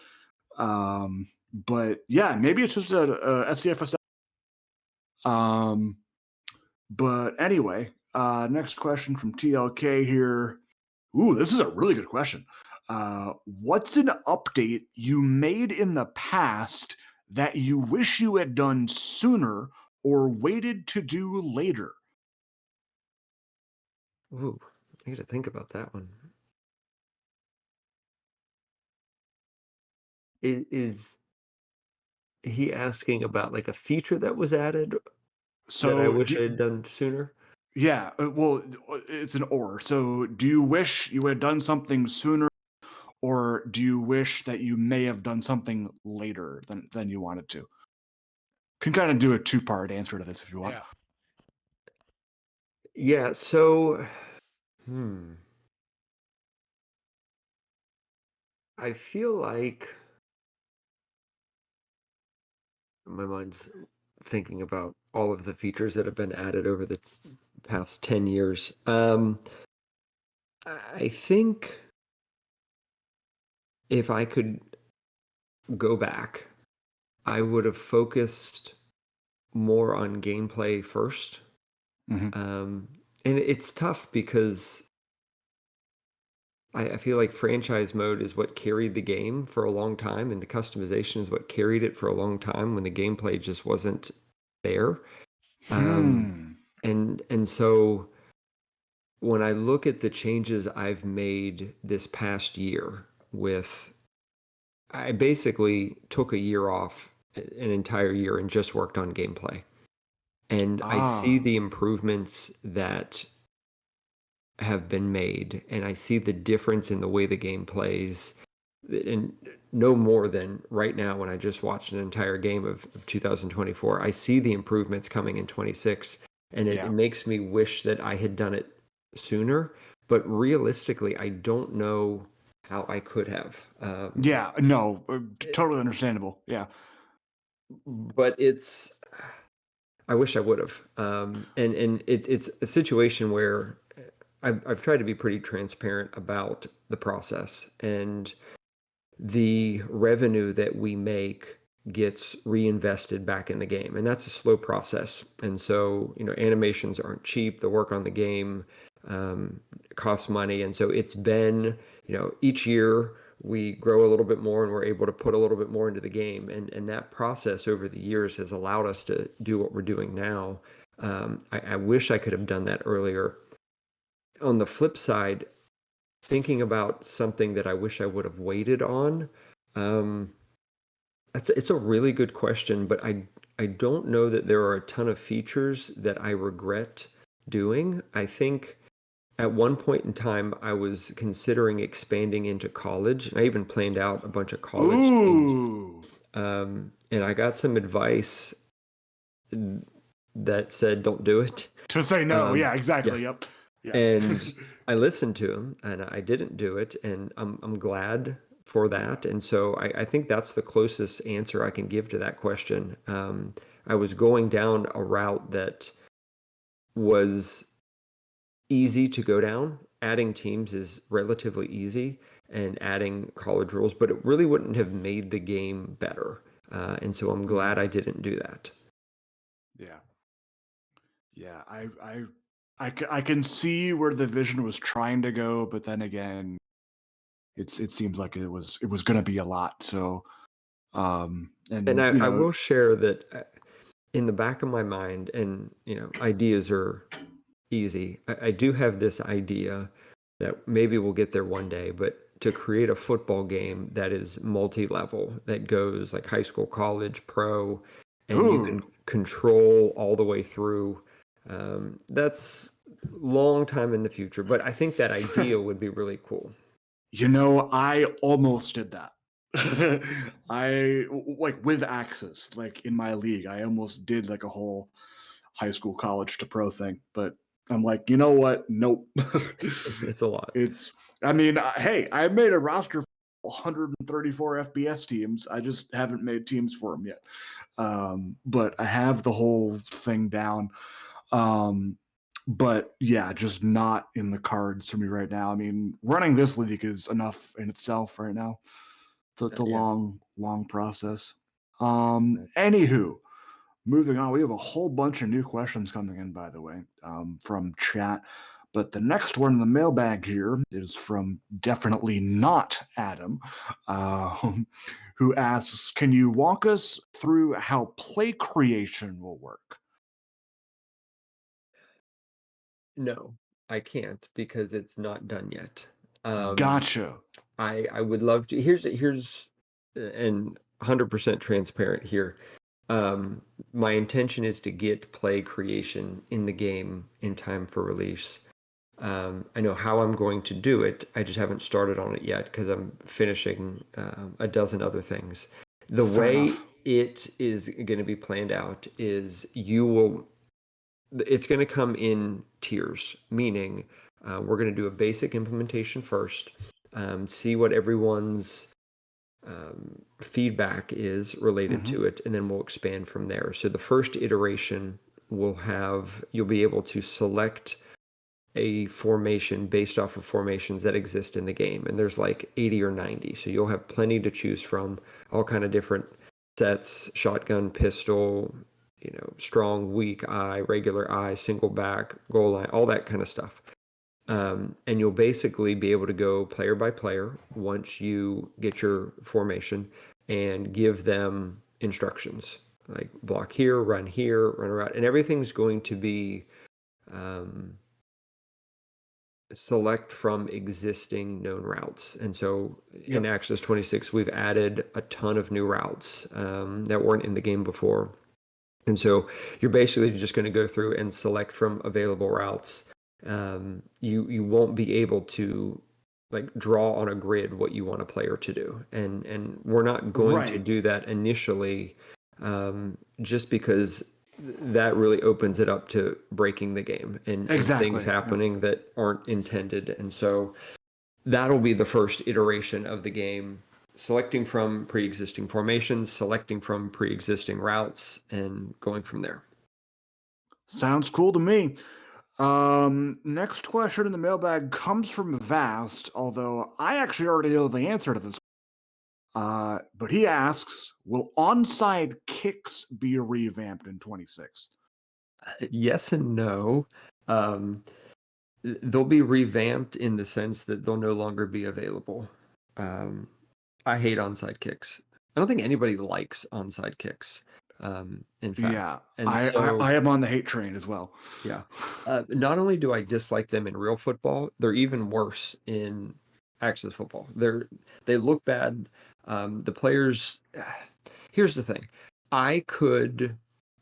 But yeah, maybe it's just a SCFSL. But anyway, next question from TLK here. Ooh, this is a really good question. What's an update you made in the past that you wish you had done sooner or waited to do later?
Ooh, I need to think about that one. Is he asking about like a feature that was added that I
So,
wish I had done sooner?
yeah, well, it's an or. So, do you wish you had done something sooner, or do you wish that you may have done something later than you wanted to? Can kind of do a two-part answer to this if you want.
Yeah.
Yeah, so I feel like my mind's thinking about all of the features that have been added over the past 10 years. I think if I could go back, I would have focused more on gameplay first.
Mm-hmm.
And it's tough because I feel like franchise mode is what carried the game for a long time, and the customization is what carried it for a long time when the gameplay just wasn't there.
Hmm.
And so when I look at the changes I've made this past year I basically took a year off, an entire year, and just worked on gameplay. And I see
Ah.
the improvements that have been made, and I see the difference in the way the game plays. And no more than right now, when I just watched an entire game of 2024, I see the improvements coming in 26, and it
Yeah.
makes me wish that I had done it sooner. But realistically, I don't know how I could have.
Yeah. No. Totally understandable. Yeah.
But I wish I would have. And it's a situation where I've tried to be pretty transparent about the process, and the revenue that we make gets reinvested back in the game, and that's a slow process. And so, animations aren't cheap. The work on the game costs money, and so it's been, each year we grow a little bit more and we're able to put a little bit more into the game, and that process over the years has allowed us to do what we're doing now. I wish I could have done that earlier. On the flip side, thinking about something that I wish I would have waited on, um, it's a really good question, but I don't know that there are a ton of features that I regret doing. I think at one point in time, I was considering expanding into college, and I even planned out a bunch of college games.
Ooh.
And I got some advice that said, "Don't do it."
To say no. Yeah.
Yeah,
Exactly. Yep. Yeah.
and I listened to him, and I didn't do it, and I'm glad for that. And so I think that's the closest answer I can give to that question. I was going down a route that was easy to go down. Adding teams is relatively easy, and adding college rules, but it really wouldn't have made the game better. And so I'm glad I didn't do that.
Yeah. Yeah. I can see where the vision was trying to go, but then again, it seems like it was going to be a lot. So,
And
and
I will share that in the back of my mind, and ideas are easy. I do have this idea that maybe we'll get there one day, but to create a football game that is multi-level, that goes like high school, college, pro, and you
ooh.
can control all the way through. That's long time in the future, but I think that idea would be really cool.
I almost did that. I like with Axis, like in my league, I almost did like a whole high school, college to pro thing, but I'm like, you know what? Nope.
It's a lot.
It's, I mean, hey, I made a roster for 134 FBS teams. I just haven't made teams for them yet. But I have the whole thing down. But yeah, just not in the cards for me right now. I mean, running this league is enough in itself right now. So it's a
Yeah.
long process.
Right.
Anywho, moving on, we have a whole bunch of new questions coming in, by the way, from chat. But the next one in the mailbag here is from definitely not Adam, who asks, "Can you walk us through how play creation will work?"
No, I can't because it's not done yet. Um,
Gotcha.
I would love to. Here's and 100% transparent here. Um, my intention is to get play creation in the game in time for release. I know how I'm going to do it. I just haven't started on it yet because I'm finishing a dozen other things. The
Fair
way
enough.
it is going to be planned out is it's going to come in tiers, meaning we're going to do a basic implementation first, see what everyone's feedback is related
Hmm.
to it, and then we'll expand from there. So the first iteration you'll be able to select a formation based off of formations that exist in the game, and there's like 80 or 90, so you'll have plenty to choose from, all kind of different sets: shotgun, pistol, strong, weak eye, regular eye, single back, goal line, all that kind of stuff. And you'll basically be able to go player by player once you get your formation and give them instructions like block here, run around, and everything's going to be um, select from existing known routes. And so in
Yep.
Access 26, we've added a ton of new routes that weren't in the game before. And so you're basically just going to go through and select from available routes. You won't be able to like draw on a grid what you want a player to do, and we're not going to
Right.
do that initially, just because that really opens it up to breaking the game and things
Exactly. Yep.
happening that aren't intended. And so that'll be the first iteration of the game, selecting from pre-existing formations, selecting from pre-existing routes, and going from there.
Sounds cool to me. Next question in the mailbag comes from Vast, although I actually already know the answer to this. But he asks, will onside kicks be revamped in 26?
Yes and no. Um, they'll be revamped in the sense that they'll no longer be available. Um, I hate onside kicks. I don't think anybody likes onside kicks, in fact.
Yeah,
And
I
so,
am on the hate train as well.
yeah, not only do I dislike them in real football, they're even worse in Axis football. They look bad. The players. Here's the thing: I could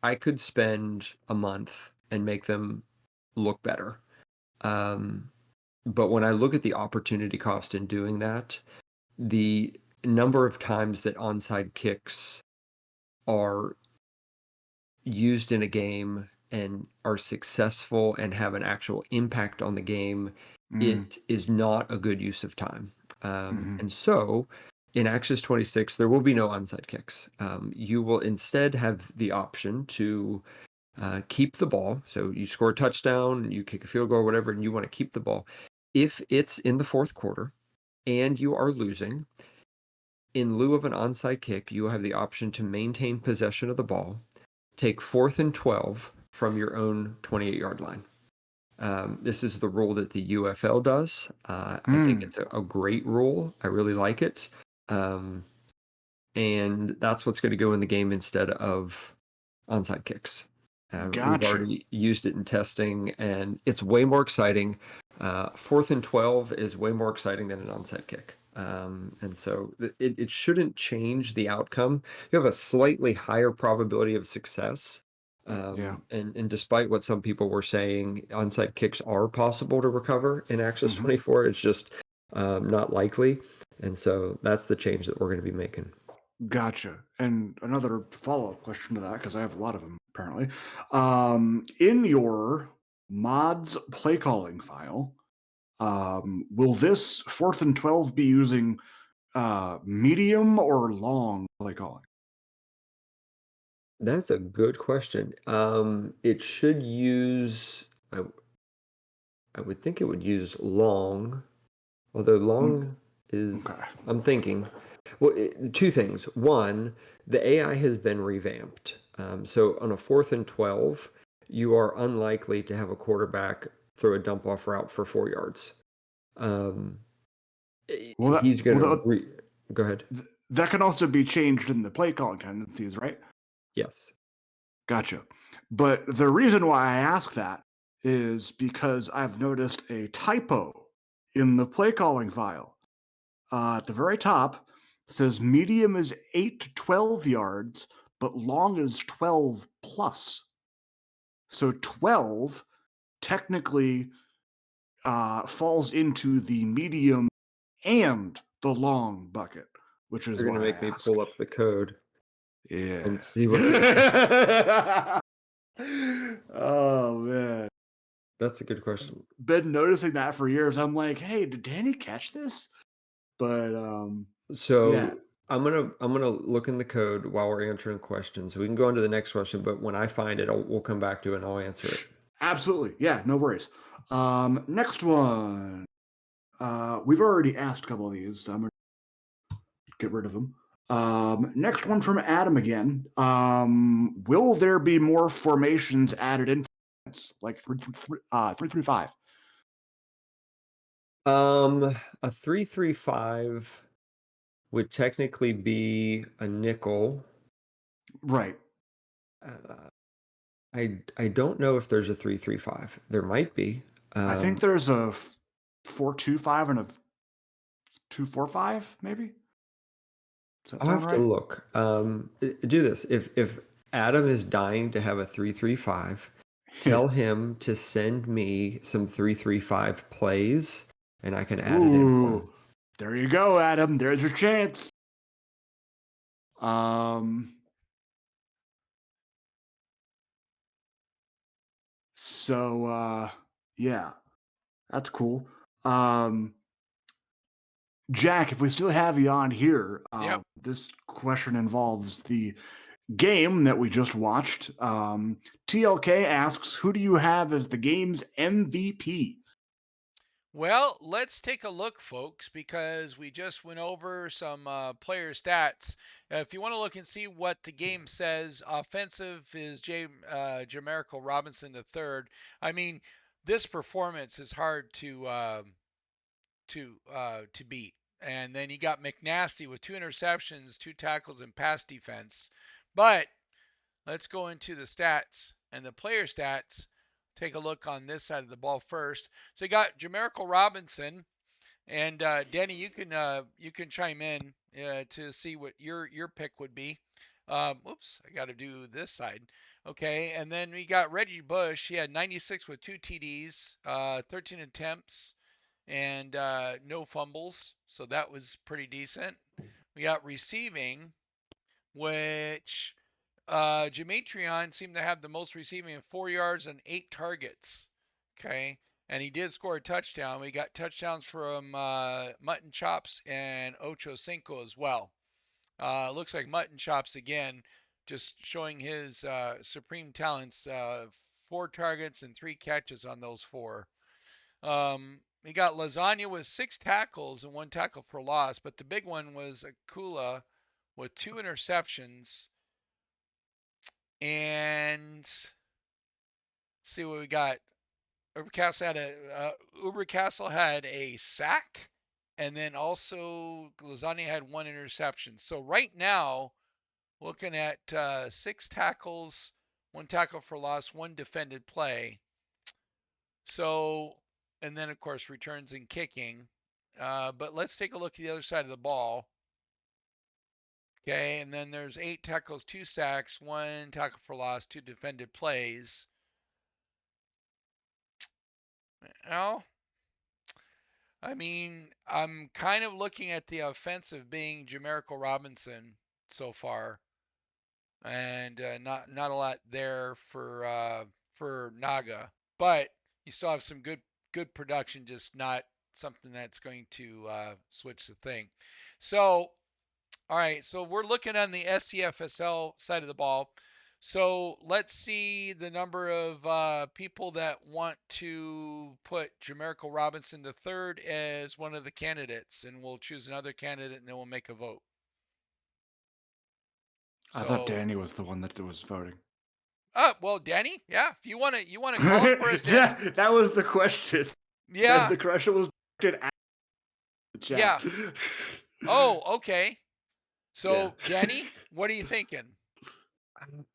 I could spend a month and make them look better. Um, but when I look at the opportunity cost in doing that, the number of times that onside kicks are used in a game and are successful and have an actual impact on the game,
Mm,
it is not a good use of time.
hmm.
And so in Axis 26, there will be no onside kicks. You will instead have the option to keep the ball. So you score a touchdown, you kick a field goal, or whatever, and you want to keep the ball. If it's in the fourth quarter and you are losing, in lieu of an onside kick, you have the option to maintain possession of the ball, take 4th and 12 from your own 28-yard line. This is the rule that the UFL does. I think
Mm,
it's a great rule. I really like it. Um, and that's what's going to go in the game instead of onside kicks. We've
gotcha.
already used it in testing, and it's way more exciting. 4th and 12 is way more exciting than an onside kick. And so it shouldn't change the outcome. You have a slightly higher probability of success.
Yeah.
And despite what some people were saying, onside kicks are possible to recover in Access
Hmm.
24. It's just not likely. And so that's the change that we're going to be making.
Gotcha. And another follow-up question to that, because I have a lot of them apparently. In your mods play calling file, will this 4th and 12 be using medium or long play calling?
That's a good question. It should use, I would think it would use long, although long is,
Okay.
I'm thinking, well, two things. One, the AI has been revamped. So on a 4th and 12, you are unlikely to have a quarterback throw a dump off route for 4 yards. Um,
Well,
he's going to go ahead.
that can also be changed in the play calling tendencies, right?
Yes.
Gotcha. But the reason why I ask that is because I've noticed a typo in the play calling file. At the very top, it says medium is 8 to 12 yards, but long is 12 plus. So 12 technically falls into the medium and the long bucket, which is
You're going to
why I
make me
ask.
pull up the code
Yeah.
and see what the.
Oh man.
That's a good question.
Been noticing that for years. I'm like, hey, did Danny catch this? But yeah,
So I'm gonna look in the code while we're answering questions. We can go on to the next question, but when I find it, we'll come back to it and I'll answer it.
absolutely. Yeah, no worries. Next one. We've already asked a couple of these, so I'm gonna get rid of them. Next one from Adam again. Will there be more formations added in, like 3-3-5?
A 3-3-5 would technically be a nickel.
Right.
Uh, I don't know if there's a 3-3-5. There might be.
I think there's a 4-2-5 and a 2-4-5, maybe. Does that
I'll
sound
have to
right?
look. Do this. If Adam is dying to have a 3-3-5, tell him to send me some 3-3-5 plays, and I can add it in for him.
Ooh, there you go, Adam. There's your chance. Um, so yeah, that's cool. Jack, if we still have you on here,
Yep.
this question involves the game that we just watched. TLK asks, who do you have as the game's MVP?
Well, let's take a look, folks, because we just went over some player stats. If you want to look and see what the game says, offensive is Jamarical Robinson III. I mean, this performance is hard to beat. And then you got McNasty with 2 interceptions, 2 tackles, and pass defense. But let's go into the stats and the player stats. Take a look on this side of the ball first. So you got Jamarical Robinson, and Danny, you can chime in to see what your pick would be. Oops, I got to do this side. Okay, and then we got Reggie Bush. He had 96 with 2 TDs, 13 attempts, and no fumbles. So that was pretty decent. We got receiving, which Jamatrion seemed to have the most receiving of 4 yards and 8 targets. Okay. And he did score a touchdown. We got touchdowns from Mutton Chops and Ocho Cinco as well. Looks like Mutton Chops again, just showing his supreme talents. 4 targets and 3 catches on those four. We got Lasagna with 6 tackles and 1 tackle for loss, but the big one was Akula with 2 interceptions. And let's see what we got. Ubercastle had a sack, and then also Lasagna had 1 interception. So right now, looking at 6 tackles, 1 tackle for loss, 1 defended play. So, and then of course returns and kicking. But let's take a look at the other side of the ball. Okay, and then there's 8 tackles, 2 sacks, 1 tackle for loss, 2 defended plays. Well, I mean, I'm kind of looking at the offensive being Jamerical Robinson so far, and not a lot there for Naga, but you still have some good production, just not something that's going to switch the thing. So, all right, so we're looking on the SCFSL side of the ball. So let's see the number of people that want to put Jamerical Robinson the third as one of the candidates, and we'll choose another candidate, and then we'll make a vote.
I thought
So,
Danny was the one that was voting.
well, Danny, yeah, if you want to call it for us, Danny.
That was the question.
Yeah,
The question was directed at the
yeah.
chat.
Oh, okay.
Yeah.
So, Danny, what are you thinking?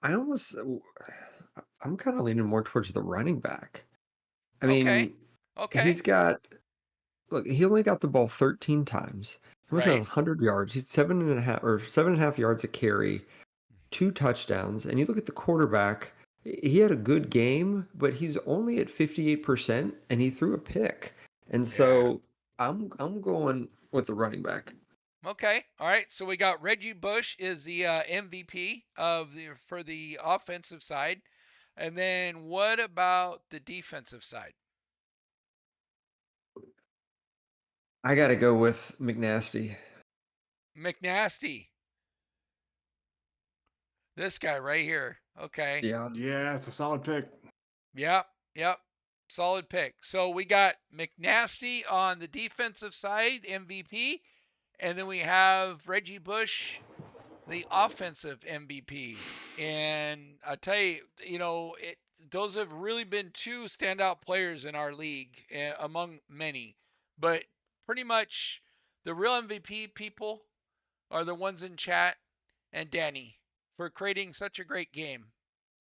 I almost, I'm kind of leaning more towards the running back. I
Okay,
mean,
okay,
he's got, look, he only got the ball 13 times. He almost has
right.
100 yards. He's 7.5 yards a carry, 2 touchdowns. And you look at the quarterback, he had a good game, but he's only at 58% and he threw a pick. And
Yeah.
so I'm going with the running back.
Okay. All right. So we got Reggie Bush is the MVP of the for the offensive side, and then what about the defensive side?
I got to go with McNasty.
McNasty, this guy right here. Okay.
Yeah.
Yeah, it's a solid pick.
Yep. Yep. Solid pick. So we got McNasty on the defensive side, MVP, and then we have Reggie Bush, the offensive MVP. And I tell you, those have really been two standout players in our league among many. But pretty much the real MVP people are the ones in chat and Danny for creating such a great game.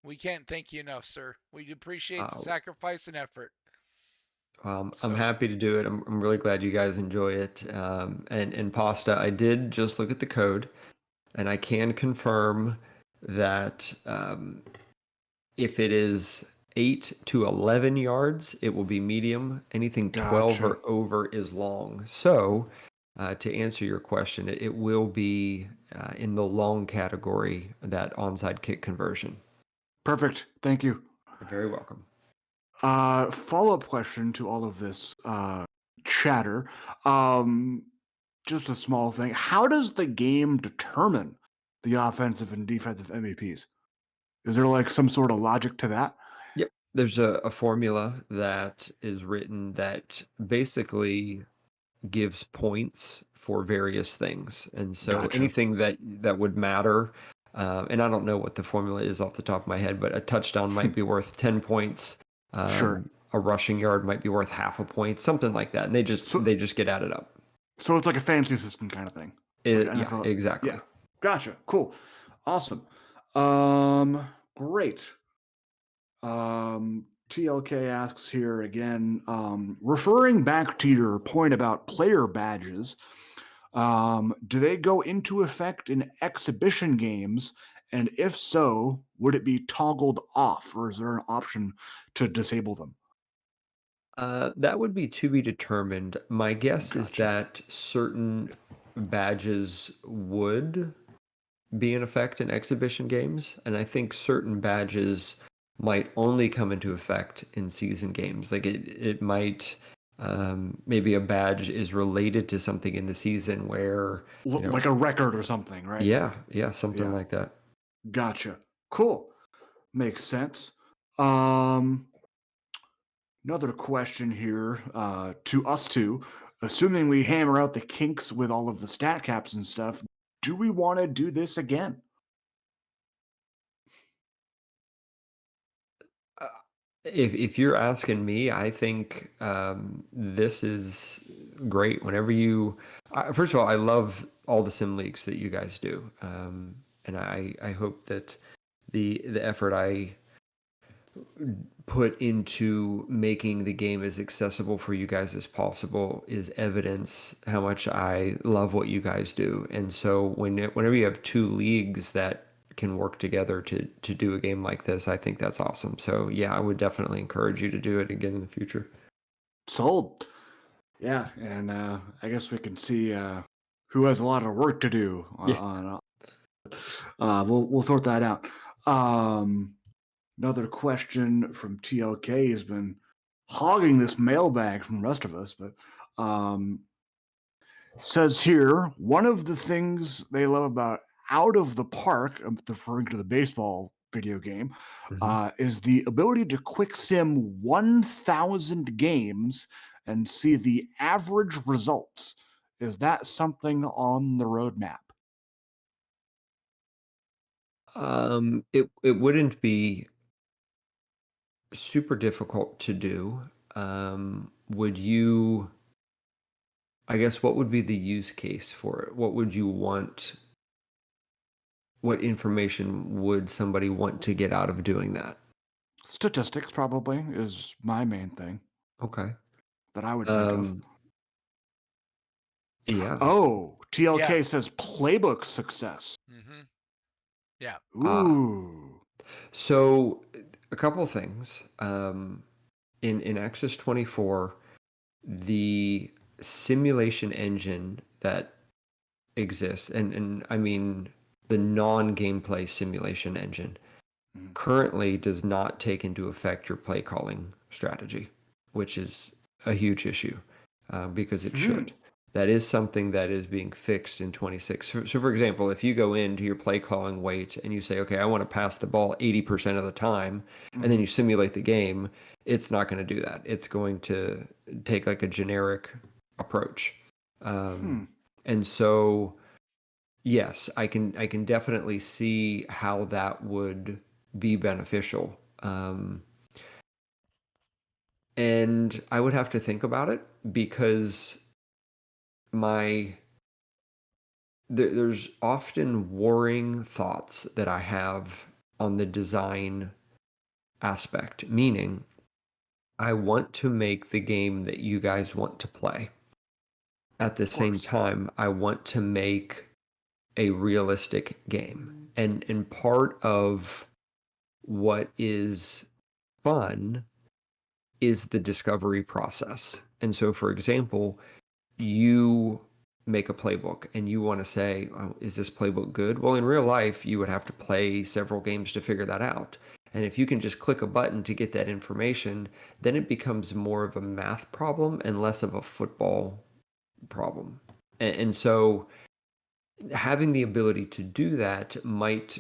We can't thank you enough, sir. We appreciate the
Uh,
sacrifice and effort.
I'm
So,
happy to do it. I'm really glad you guys enjoy it. And Pasta, I did just look at the code, and I can confirm that if it is 8 to 11 yards, it will be medium. Anything 12
Gotcha.
or over is long. So, to answer your question, it will be in the long category, that onside kick conversion.
Perfect. Thank you.
You're very welcome.
Follow-up question to all of this chatter. Um, just a small thing. How does the game determine the offensive and defensive MVPs? Is there like some sort of logic to that?
Yep. There's a formula that is written that basically gives points for various things. And so
Gotcha.
anything that would matter, and I don't know what the formula is off the top of my head, but a touchdown might be worth 10 points.
Sure.
A rushing yard might be worth half a point, something like that. And
So,
they just get added up.
so it's like a fantasy system kind of thing, like
Yeah,
NFL. Yeah.
exactly.
Gotcha. Cool. Awesome. Great. TLK asks here again, referring back to your point about player badges, do they go into effect in exhibition games? And if so, would it be toggled off, or is there an option to disable them?
That would be to be determined. My guess is
Gotcha.
that certain badges would be in effect in exhibition games, and I think certain badges might only come into effect in season games. Like it might, maybe a badge is related to something in the season where,
Like a record or something, right?
yeah, something
Yeah.
like that.
Gotcha. Cool. Makes sense. Um, Another question here to us two. Assuming we hammer out the kinks with all of the stat caps and stuff, do we want to do this again?
Uh, if you're asking me, I think this is great. Whenever first of all, I love all the sim leagues that you guys do, and I hope that the effort I put into making the game as accessible for you guys as possible is evidence how much I love what you guys do. And so whenever you have two leagues that can work together to do a game like this, I think that's awesome. So yeah, I would definitely encourage you to do it again in the future.
Sold. Yeah, and I guess we can see who has a lot of work to do
Yeah.
on. We'll sort that out. Um, Another question from TLK has been hogging this mailbag from the rest of us, but um, says here one of the things they love about Out of the Park, I'm referring to the baseball video game,
Mhm.
is the ability to quick sim 1,000 games and see the average results. Is that something on the roadmap?
It wouldn't be super difficult to do. Would you, I guess, what would be the use case for it? What would you want? What information would somebody want to get out of doing that?
Statistics probably is my main thing
Okay.
that I would think of.
Um, yeah.
Oh,
Yeah.
TLK says playbook success.
Mm-hmm. Yeah.
Ah,
Ooh.
so a couple things. In Access 24, the simulation engine that exists, and I mean the non-gameplay simulation engine,
Mhm.
currently does not take into effect your play calling strategy, which is a huge issue because it
Hmm.
should. That is something that is being fixed in 26. So, for example, if you go into your play calling weight and you say, okay, I want to pass the ball 80% of the time, and then
Mhm.
you simulate the game, it's not going to do that. It's going to take like a generic approach.
Hmm.
And so, yes, I can definitely see how that would be beneficial. And I would have to think about it because my there's often warring thoughts that I have on the design aspect, meaning I want to make the game that you guys want to play. At the
Of
same
course.
time, I want to make a realistic game. And part of what is fun is the discovery process. And so, for example, you make a playbook and you want to say, oh, is this playbook good? Well, in real life, you would have to play several games to figure that out. And if you can just click a button to get that information, then it becomes more of a math problem and less of a football problem. And so having the ability to do that might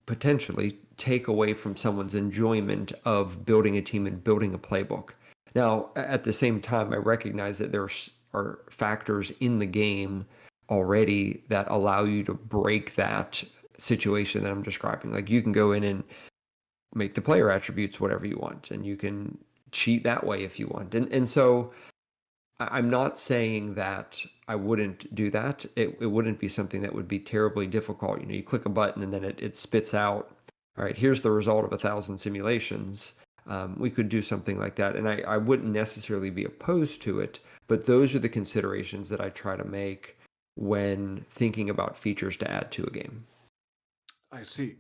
potentially take away from someone's enjoyment of building a team and building a playbook. Now, at the same time, I recognize that there are factors in the game already that allow you to break that situation that I'm describing. Like you can go in and make the player attributes whatever you want, and you can cheat that way if you want. And so I'm not saying that I wouldn't do that. It wouldn't be something that would be terribly difficult. You know, you click a button and then it spits out, all right, here's the result of 1,000 simulations. We could do something like that. And I wouldn't necessarily be opposed to it, but those are the considerations that I try to make when thinking about features to add to a game.
I see.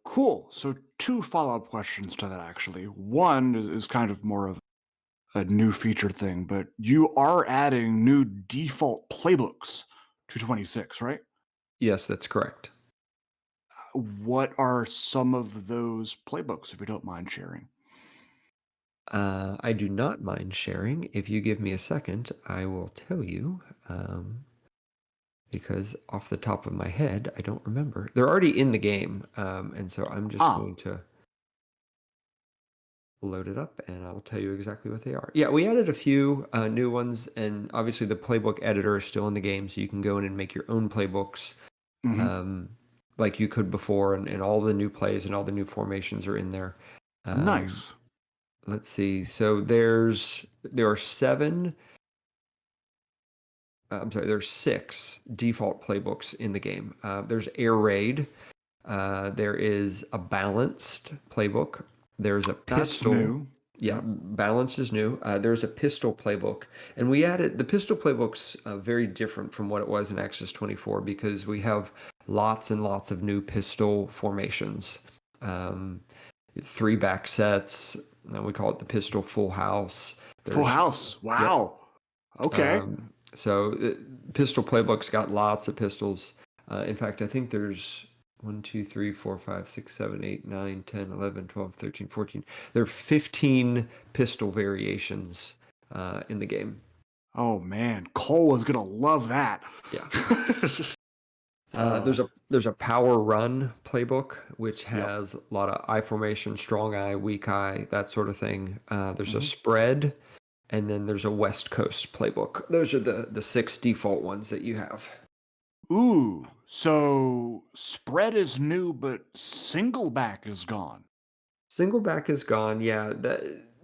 Cool. So two follow-up questions to that actually. One is kind of more of a new feature thing, but you are adding new default playbooks to 26, right?
Yes, that's correct.
What are some of those playbooks, if you don't mind sharing?
I do not mind sharing. If you give me a second, I will tell you. Because off the top of my head, I don't remember. They're already in the game, and so I'm just
Ah,
going to load it up, and I'll tell you exactly what they are. Yeah, we added a few new ones, and obviously the playbook editor is still in the game, so you can go in and make your own playbooks,
hmm,
um, like you could before, and all the new plays and all the new formations are in there. Um,
nice.
let's see. So there are seven. I'm sorry, there's six default playbooks in the game. There's air raid. There is a balanced playbook. There's a
That's
pistol.
new.
Yeah,
Yep.
balanced is new. There's a pistol playbook. And we added the pistol playbook's very different from what it was in Access 24 because we have lots and lots of new pistol formations. Um, three back sets, We call it the Pistol Full House.
Full House. Wow.
Yep.
Okay.
So pistol playbook's got lots of pistols. In fact, I think there's 1, 2, 3, 4, 5, 6, 7, 8, 9, 10, 11, 12, 13, 14. There are 15 pistol variations in the game.
Oh man, Cole is gonna love that.
Yeah. There's a power run playbook which has a lot of I formation, strong eye, weak eye, that sort of thing. There's a spread, and then there's a West Coast playbook. Those are the 6 default ones that you have.
Ooh, so spread is new, but single back is gone.
Single back is gone. Yeah,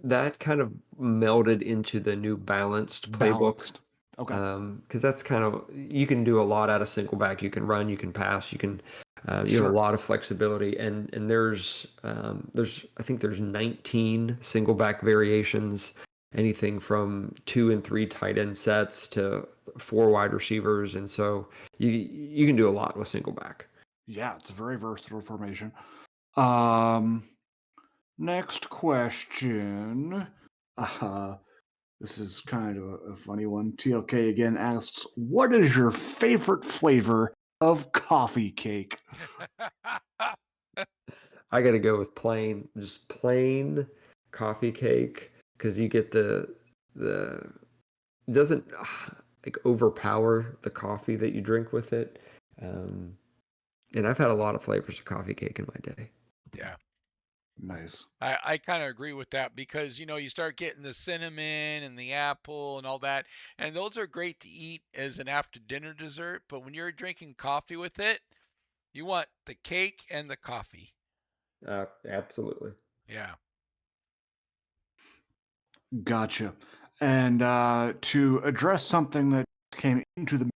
that kind of melded into the new balanced playbook.
Balanced. Okay.
Because that's kind of, you can do a lot out of single back. You can run, you can pass, you can you have a
Sure.
lot of flexibility. And there's I think there's 19 single back variations, anything from 2 and 3 tight end sets to 4 wide receivers, and so you can do a lot with single back.
Yeah, it's a very versatile formation. Next question. This is kind of a funny one. TLK again asks, "What is your favorite flavor of coffee cake?"
I got to go with just plain coffee cake, because you get the it doesn't like overpower the coffee that you drink with it. And I've had a lot of flavors of coffee cake in my day.
Yeah.
Nice.
I kind of agree with that because you start getting the cinnamon and the apple and all that, and those are great to eat as an after dinner dessert. But when you're drinking coffee with it, you want the cake and the coffee.
Absolutely.
Yeah.
Gotcha. And to address something that came into the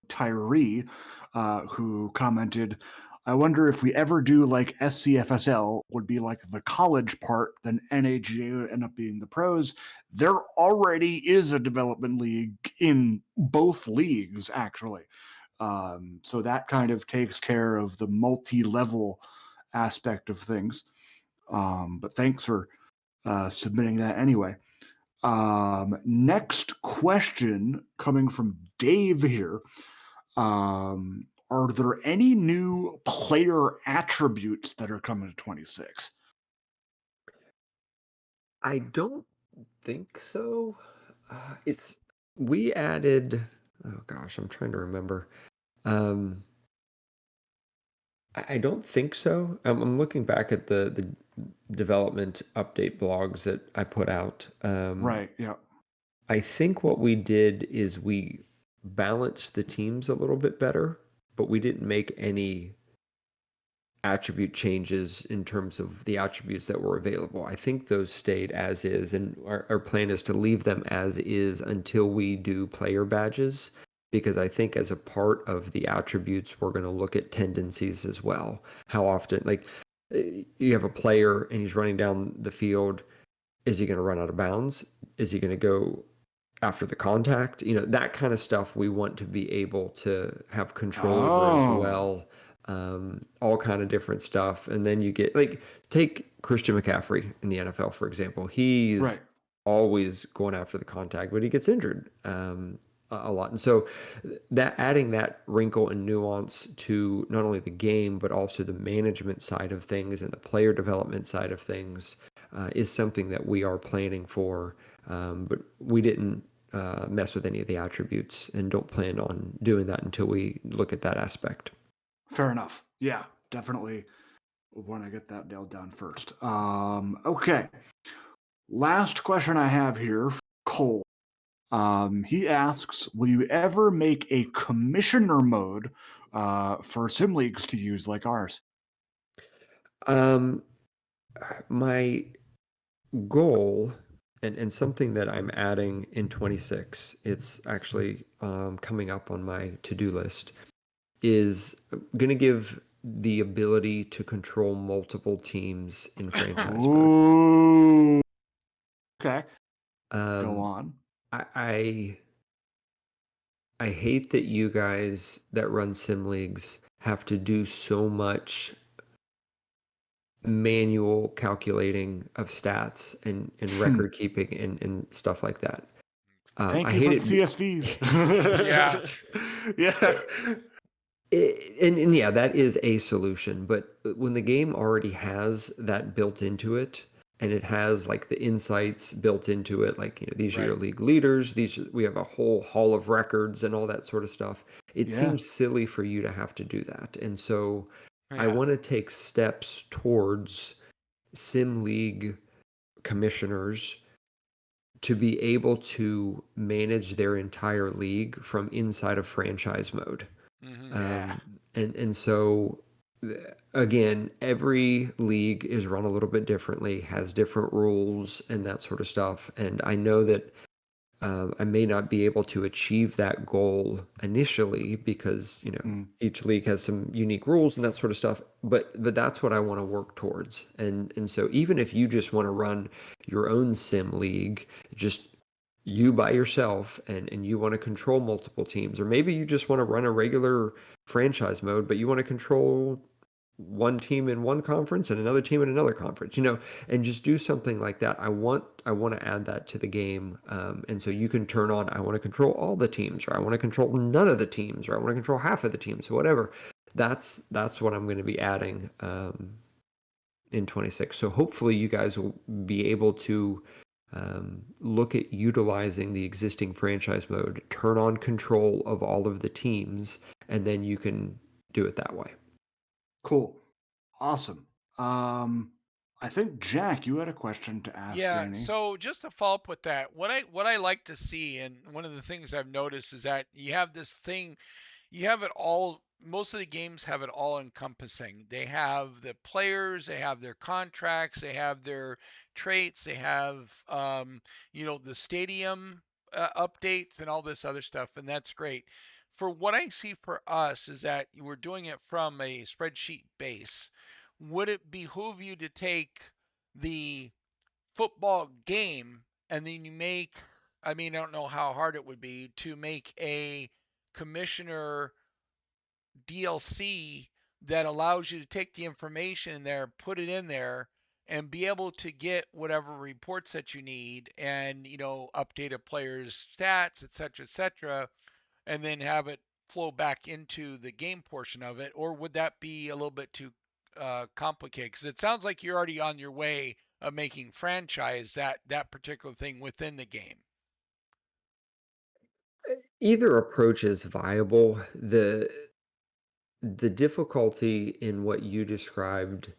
Tyree, who commented, "I wonder if we ever do like SCFSL would be like the college part, then NAGA would end up being the pros. There already is a development league in both leagues, actually. So that kind of takes care of the multi-level aspect of things. But thanks for submitting that anyway. Next question coming from Dave here. Are there any new player attributes that are coming to 26?
I don't think so. We added, oh gosh, I'm trying to remember. I don't think so. I'm looking back at the development update blogs that I put out.
Right, yeah.
I think what we did is we balanced the teams a little bit better, but we didn't make any attribute changes in terms of the attributes that were available. I think those stayed as is, and our plan is to leave them as is until we do player badges, because I think as a part of the attributes, we're going to look at tendencies as well. How often, like, you have a player and he's running down the field, is he going to run out of bounds? Is he going to go after the contact? That kind of stuff we want to be able to have control over as well. All kind of different stuff. And then you get, like, take Christian McCaffrey in the NFL, for example. He's
Right.
always going after the contact, but he gets injured a lot. And so that adding that wrinkle and nuance to not only the game, but also the management side of things and the player development side of things is something that we are planning for. But we didn't mess with any of the attributes and don't plan on doing that until we look at that aspect.
Fair enough. Yeah, definitely want to get that nailed down first. Okay. Last question I have here, Cole. He asks, will you ever make a commissioner mode for sim leagues to use like ours?
Um, my goal, and something that I'm adding in 26, it's actually coming up on my to-do list, is going to give the ability to control multiple teams in franchise mode.
Ooh. Okay. Go
Um,
on.
I hate that you guys that run sim leagues have to do so much manual calculating of stats and record keeping and stuff like that.
Thank
I
you
hate
for
it.
the CSVs.
Yeah.
Yeah.
And yeah, that is a solution. But when the game already has that built into it, and it has like the insights built into it, like, these are your
Right.
league leaders, we have a whole hall of records and all that sort of stuff. It
Yeah.
seems silly for you to have to do that. And so I
Yeah.
want to take steps towards sim league commissioners to be able to manage their entire league from inside of franchise mode.
Mm-hmm.
Yeah.
And so again, every league is run a little bit differently, has different rules and that sort of stuff. And I know that I may not be able to achieve that goal initially because
Mm.
each league has some unique rules and that sort of stuff. But that's what I want to work towards. And so even if you just want to run your own sim league, just you by yourself, and you want to control multiple teams, or maybe you just want to run a regular franchise mode, but you want to control one team in one conference and another team in another conference, and just do something like that. I want to add that to the game, and so you can turn on, I want to control all the teams, or I want to control none of the teams, or I want to control half of the teams, so whatever. That's what I'm going to be adding in 26. So hopefully you guys will be able to look at utilizing the existing franchise mode, turn on control of all of the teams, and then you can do it that way.
Cool. Awesome. I think Jack, you had a question to ask
Yeah,
Danny.
so just to follow up with that, what I like to see, and one of the things I've noticed is that you have this thing, you have it all. Most of the games have it all encompassing. They have the players, they have their contracts, they have their traits, they have the stadium updates and all this other stuff, and that's great. For what I see for us is that we're doing it from a spreadsheet base. Would it behoove you to take the football game and then you make, I mean, I don't know how hard it would be to make a commissioner DLC that allows you to take the information in there, put it in there, and be able to get whatever reports that you need and, update a player's stats, et cetera, and then have it flow back into the game portion of it? Or would that be a little bit too complicated? Because it sounds like you're already on your way of making franchise that particular thing within the game.
Either approach is viable. The difficulty in what you described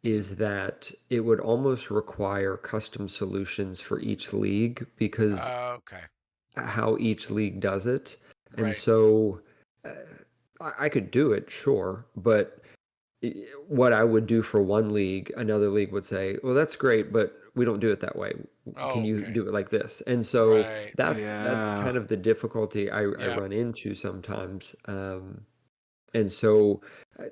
is that it would almost require custom solutions for each league because
Okay.
how each league does it. And
Right.
so uh, I could do it, sure, but what I would do for one league, another league would say, "Well, that's great, but we don't do it that way. Can
Oh,
you
okay.
do it like this?" And so
Right.
that's
Yeah.
kind of the difficulty I
Yep.
run into sometimes. And so uh,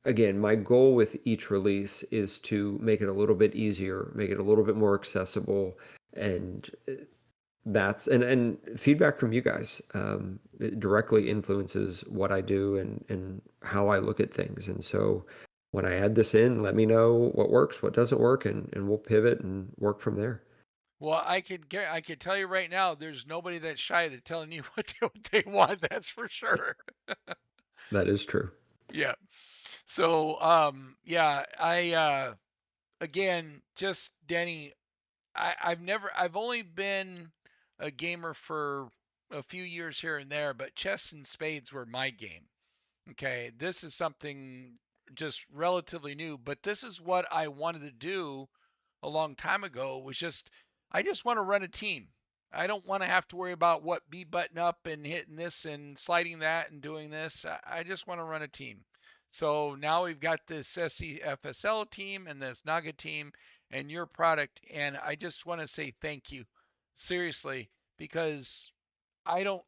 again, my goal with each release is to make it a little bit easier, make it a little bit more accessible, and that's and feedback from you guys it directly influences what I do and how I look at things. And so when I add this in, let me know what works, what doesn't work, and we'll pivot and work from there.
Well, I could tell you right now, there's nobody that's shy to telling you what they want. That's for sure.
That is true.
Yeah. So, yeah, again, just Denny, I've only been a gamer for a few years here and there, but chess and spades were my game. Okay, this is something just relatively new, but this is what I wanted to do a long time ago. Was just I just want to run a team. I don't want to have to worry about what B button up and hitting this and sliding that and doing this. I just want to run a team. So now we've got this SCFSL team and this NAGA team and your product, and I just want to say thank you, seriously, because I don't.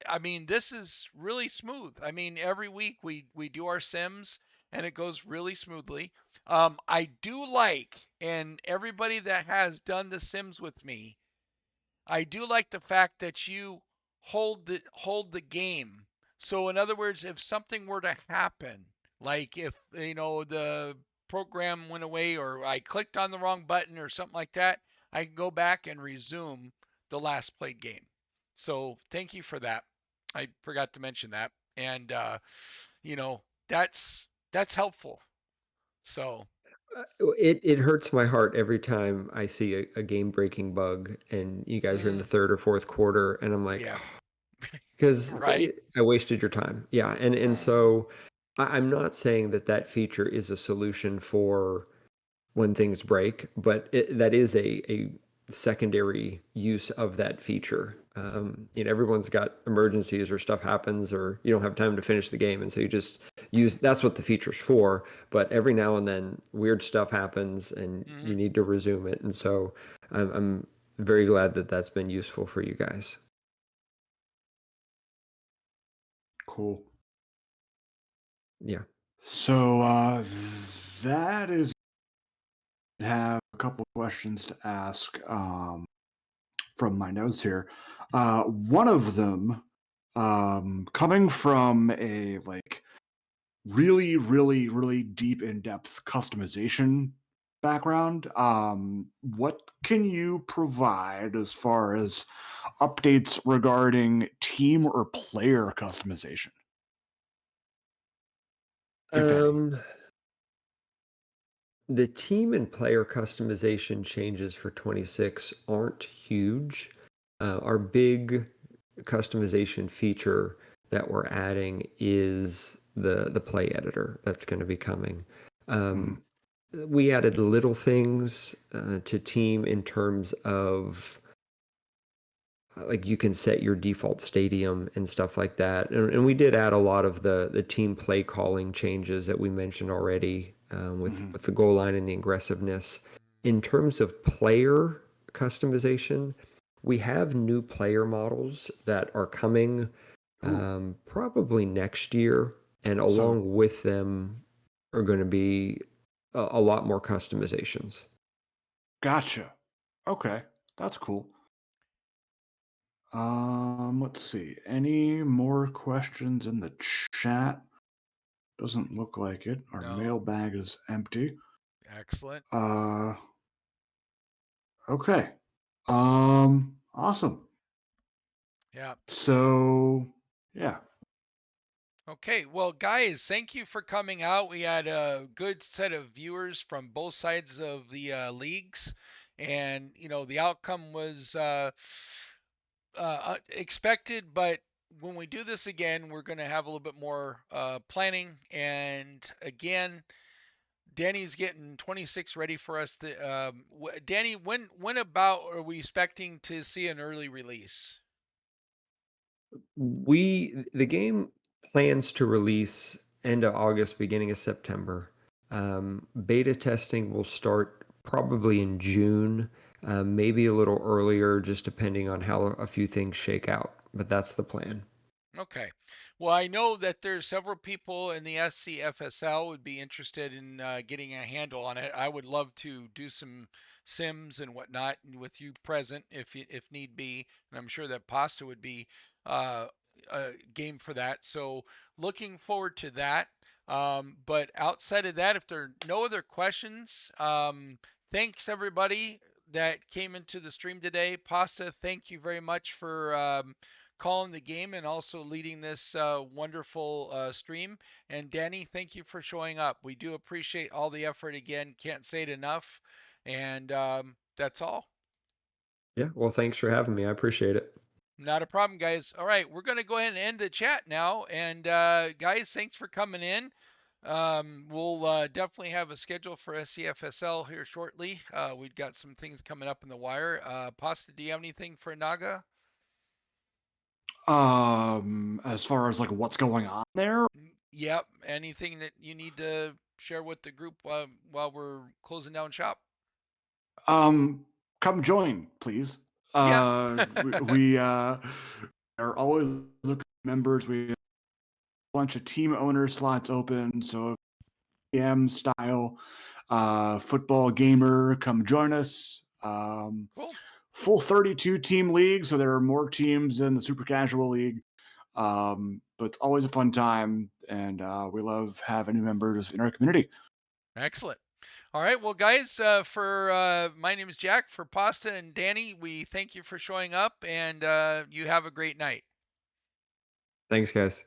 I mean, this is really smooth. I mean, every week we do our sims and it goes really smoothly. I do like, and everybody that has done the sims with me, I do like the fact that you hold the game. So in other words, if something were to happen, like if the program went away or I clicked on the wrong button or something like that, I can go back and resume the last played game. So thank you for that. I forgot to mention that. And you know, that's helpful. So
It hurts my heart every time I see a game breaking bug and you guys are in the
mm,
third or fourth quarter and I'm like,
yeah,
because
right.
I wasted your time. Yeah, and so I'm not saying that that feature is a solution for when things break, but that is a secondary use of that feature. Everyone's got emergencies or stuff happens or you don't have time to finish the game, and so you just use that's what the feature's for. But every now and then, weird stuff happens, and
Hmm.
you need to resume it. And so I'm very glad that that's been useful for you guys.
Cool.
Yeah.
So that is have a couple of questions to ask from my notes here. One of them coming from a like really, really, really deep in depth customization background. What can you provide as far as updates regarding team or player customization, if any?
Um, the team and player customization changes for 26 aren't huge. Our big customization feature that we're adding is the play editor that's going to be coming.
Mhm.
Um, we added little things to team in terms of like you can set your default stadium and stuff like that. And we did add a lot of the team play calling changes that we mentioned already
Mhm.
with the goal line and the aggressiveness. In terms of player customization, we have new player models that are coming
Ooh,
probably next year, and
so
along with them are going to be a lot more customizations.
gotcha. Okay, that's cool. Let's see. Any more questions in the chat? Doesn't look like it. Our
No,
mailbag is empty.
excellent.
Uh, okay. Awesome.
Yeah.
So, yeah.
Okay, well, guys, thank you for coming out. We had a good set of viewers from both sides of the leagues, and the outcome was expected. But when we do this again, we're going to have a little bit more planning. And again, Danny's getting 26 ready for us. Danny, when about are we expecting to see an early release?
The game plans to release end of August, beginning of September. Beta testing will start probably in June, maybe a little earlier, just depending on how a few things shake out. But that's the plan.
Okay. Well, I know that there's several people in the SCFSL would be interested in getting a handle on it. I would love to do some sims and whatnot with you present if need be, and I'm sure that Pasta would be uh, game for that. So looking forward to that. But outside of that, if there are no other questions, thanks everybody that came into the stream today. Pasta, thank you very much for calling the game and also leading this wonderful stream. And Danny, thank you for showing up. We do appreciate all the effort again. Can't say it enough. And that's all.
Yeah. Well, thanks for having me. I appreciate it.
Not a problem, guys. All right, we're going to go ahead and end the chat now. And guys, thanks for coming in. We'll definitely have a schedule for SCFSL here shortly. We've got some things coming up in the wire. Pasta, do you have anything for Naga?
As far as like what's going on there,
Yep. Anything that you need to share with the group while we're closing down shop?
um, come join, please.
Yeah.
We are always looking for members. We have a bunch of team owner slots open, so PM style football gamer, come join us.
Cool.
Full 32 team league, so there are more teams than the super casual league. But it's always a fun time, and we love having new members in our community.
Excellent. All right, well, guys, my name is Jack. For Pasta and Danny, we thank you for showing up, and you have a great night.
Thanks, guys.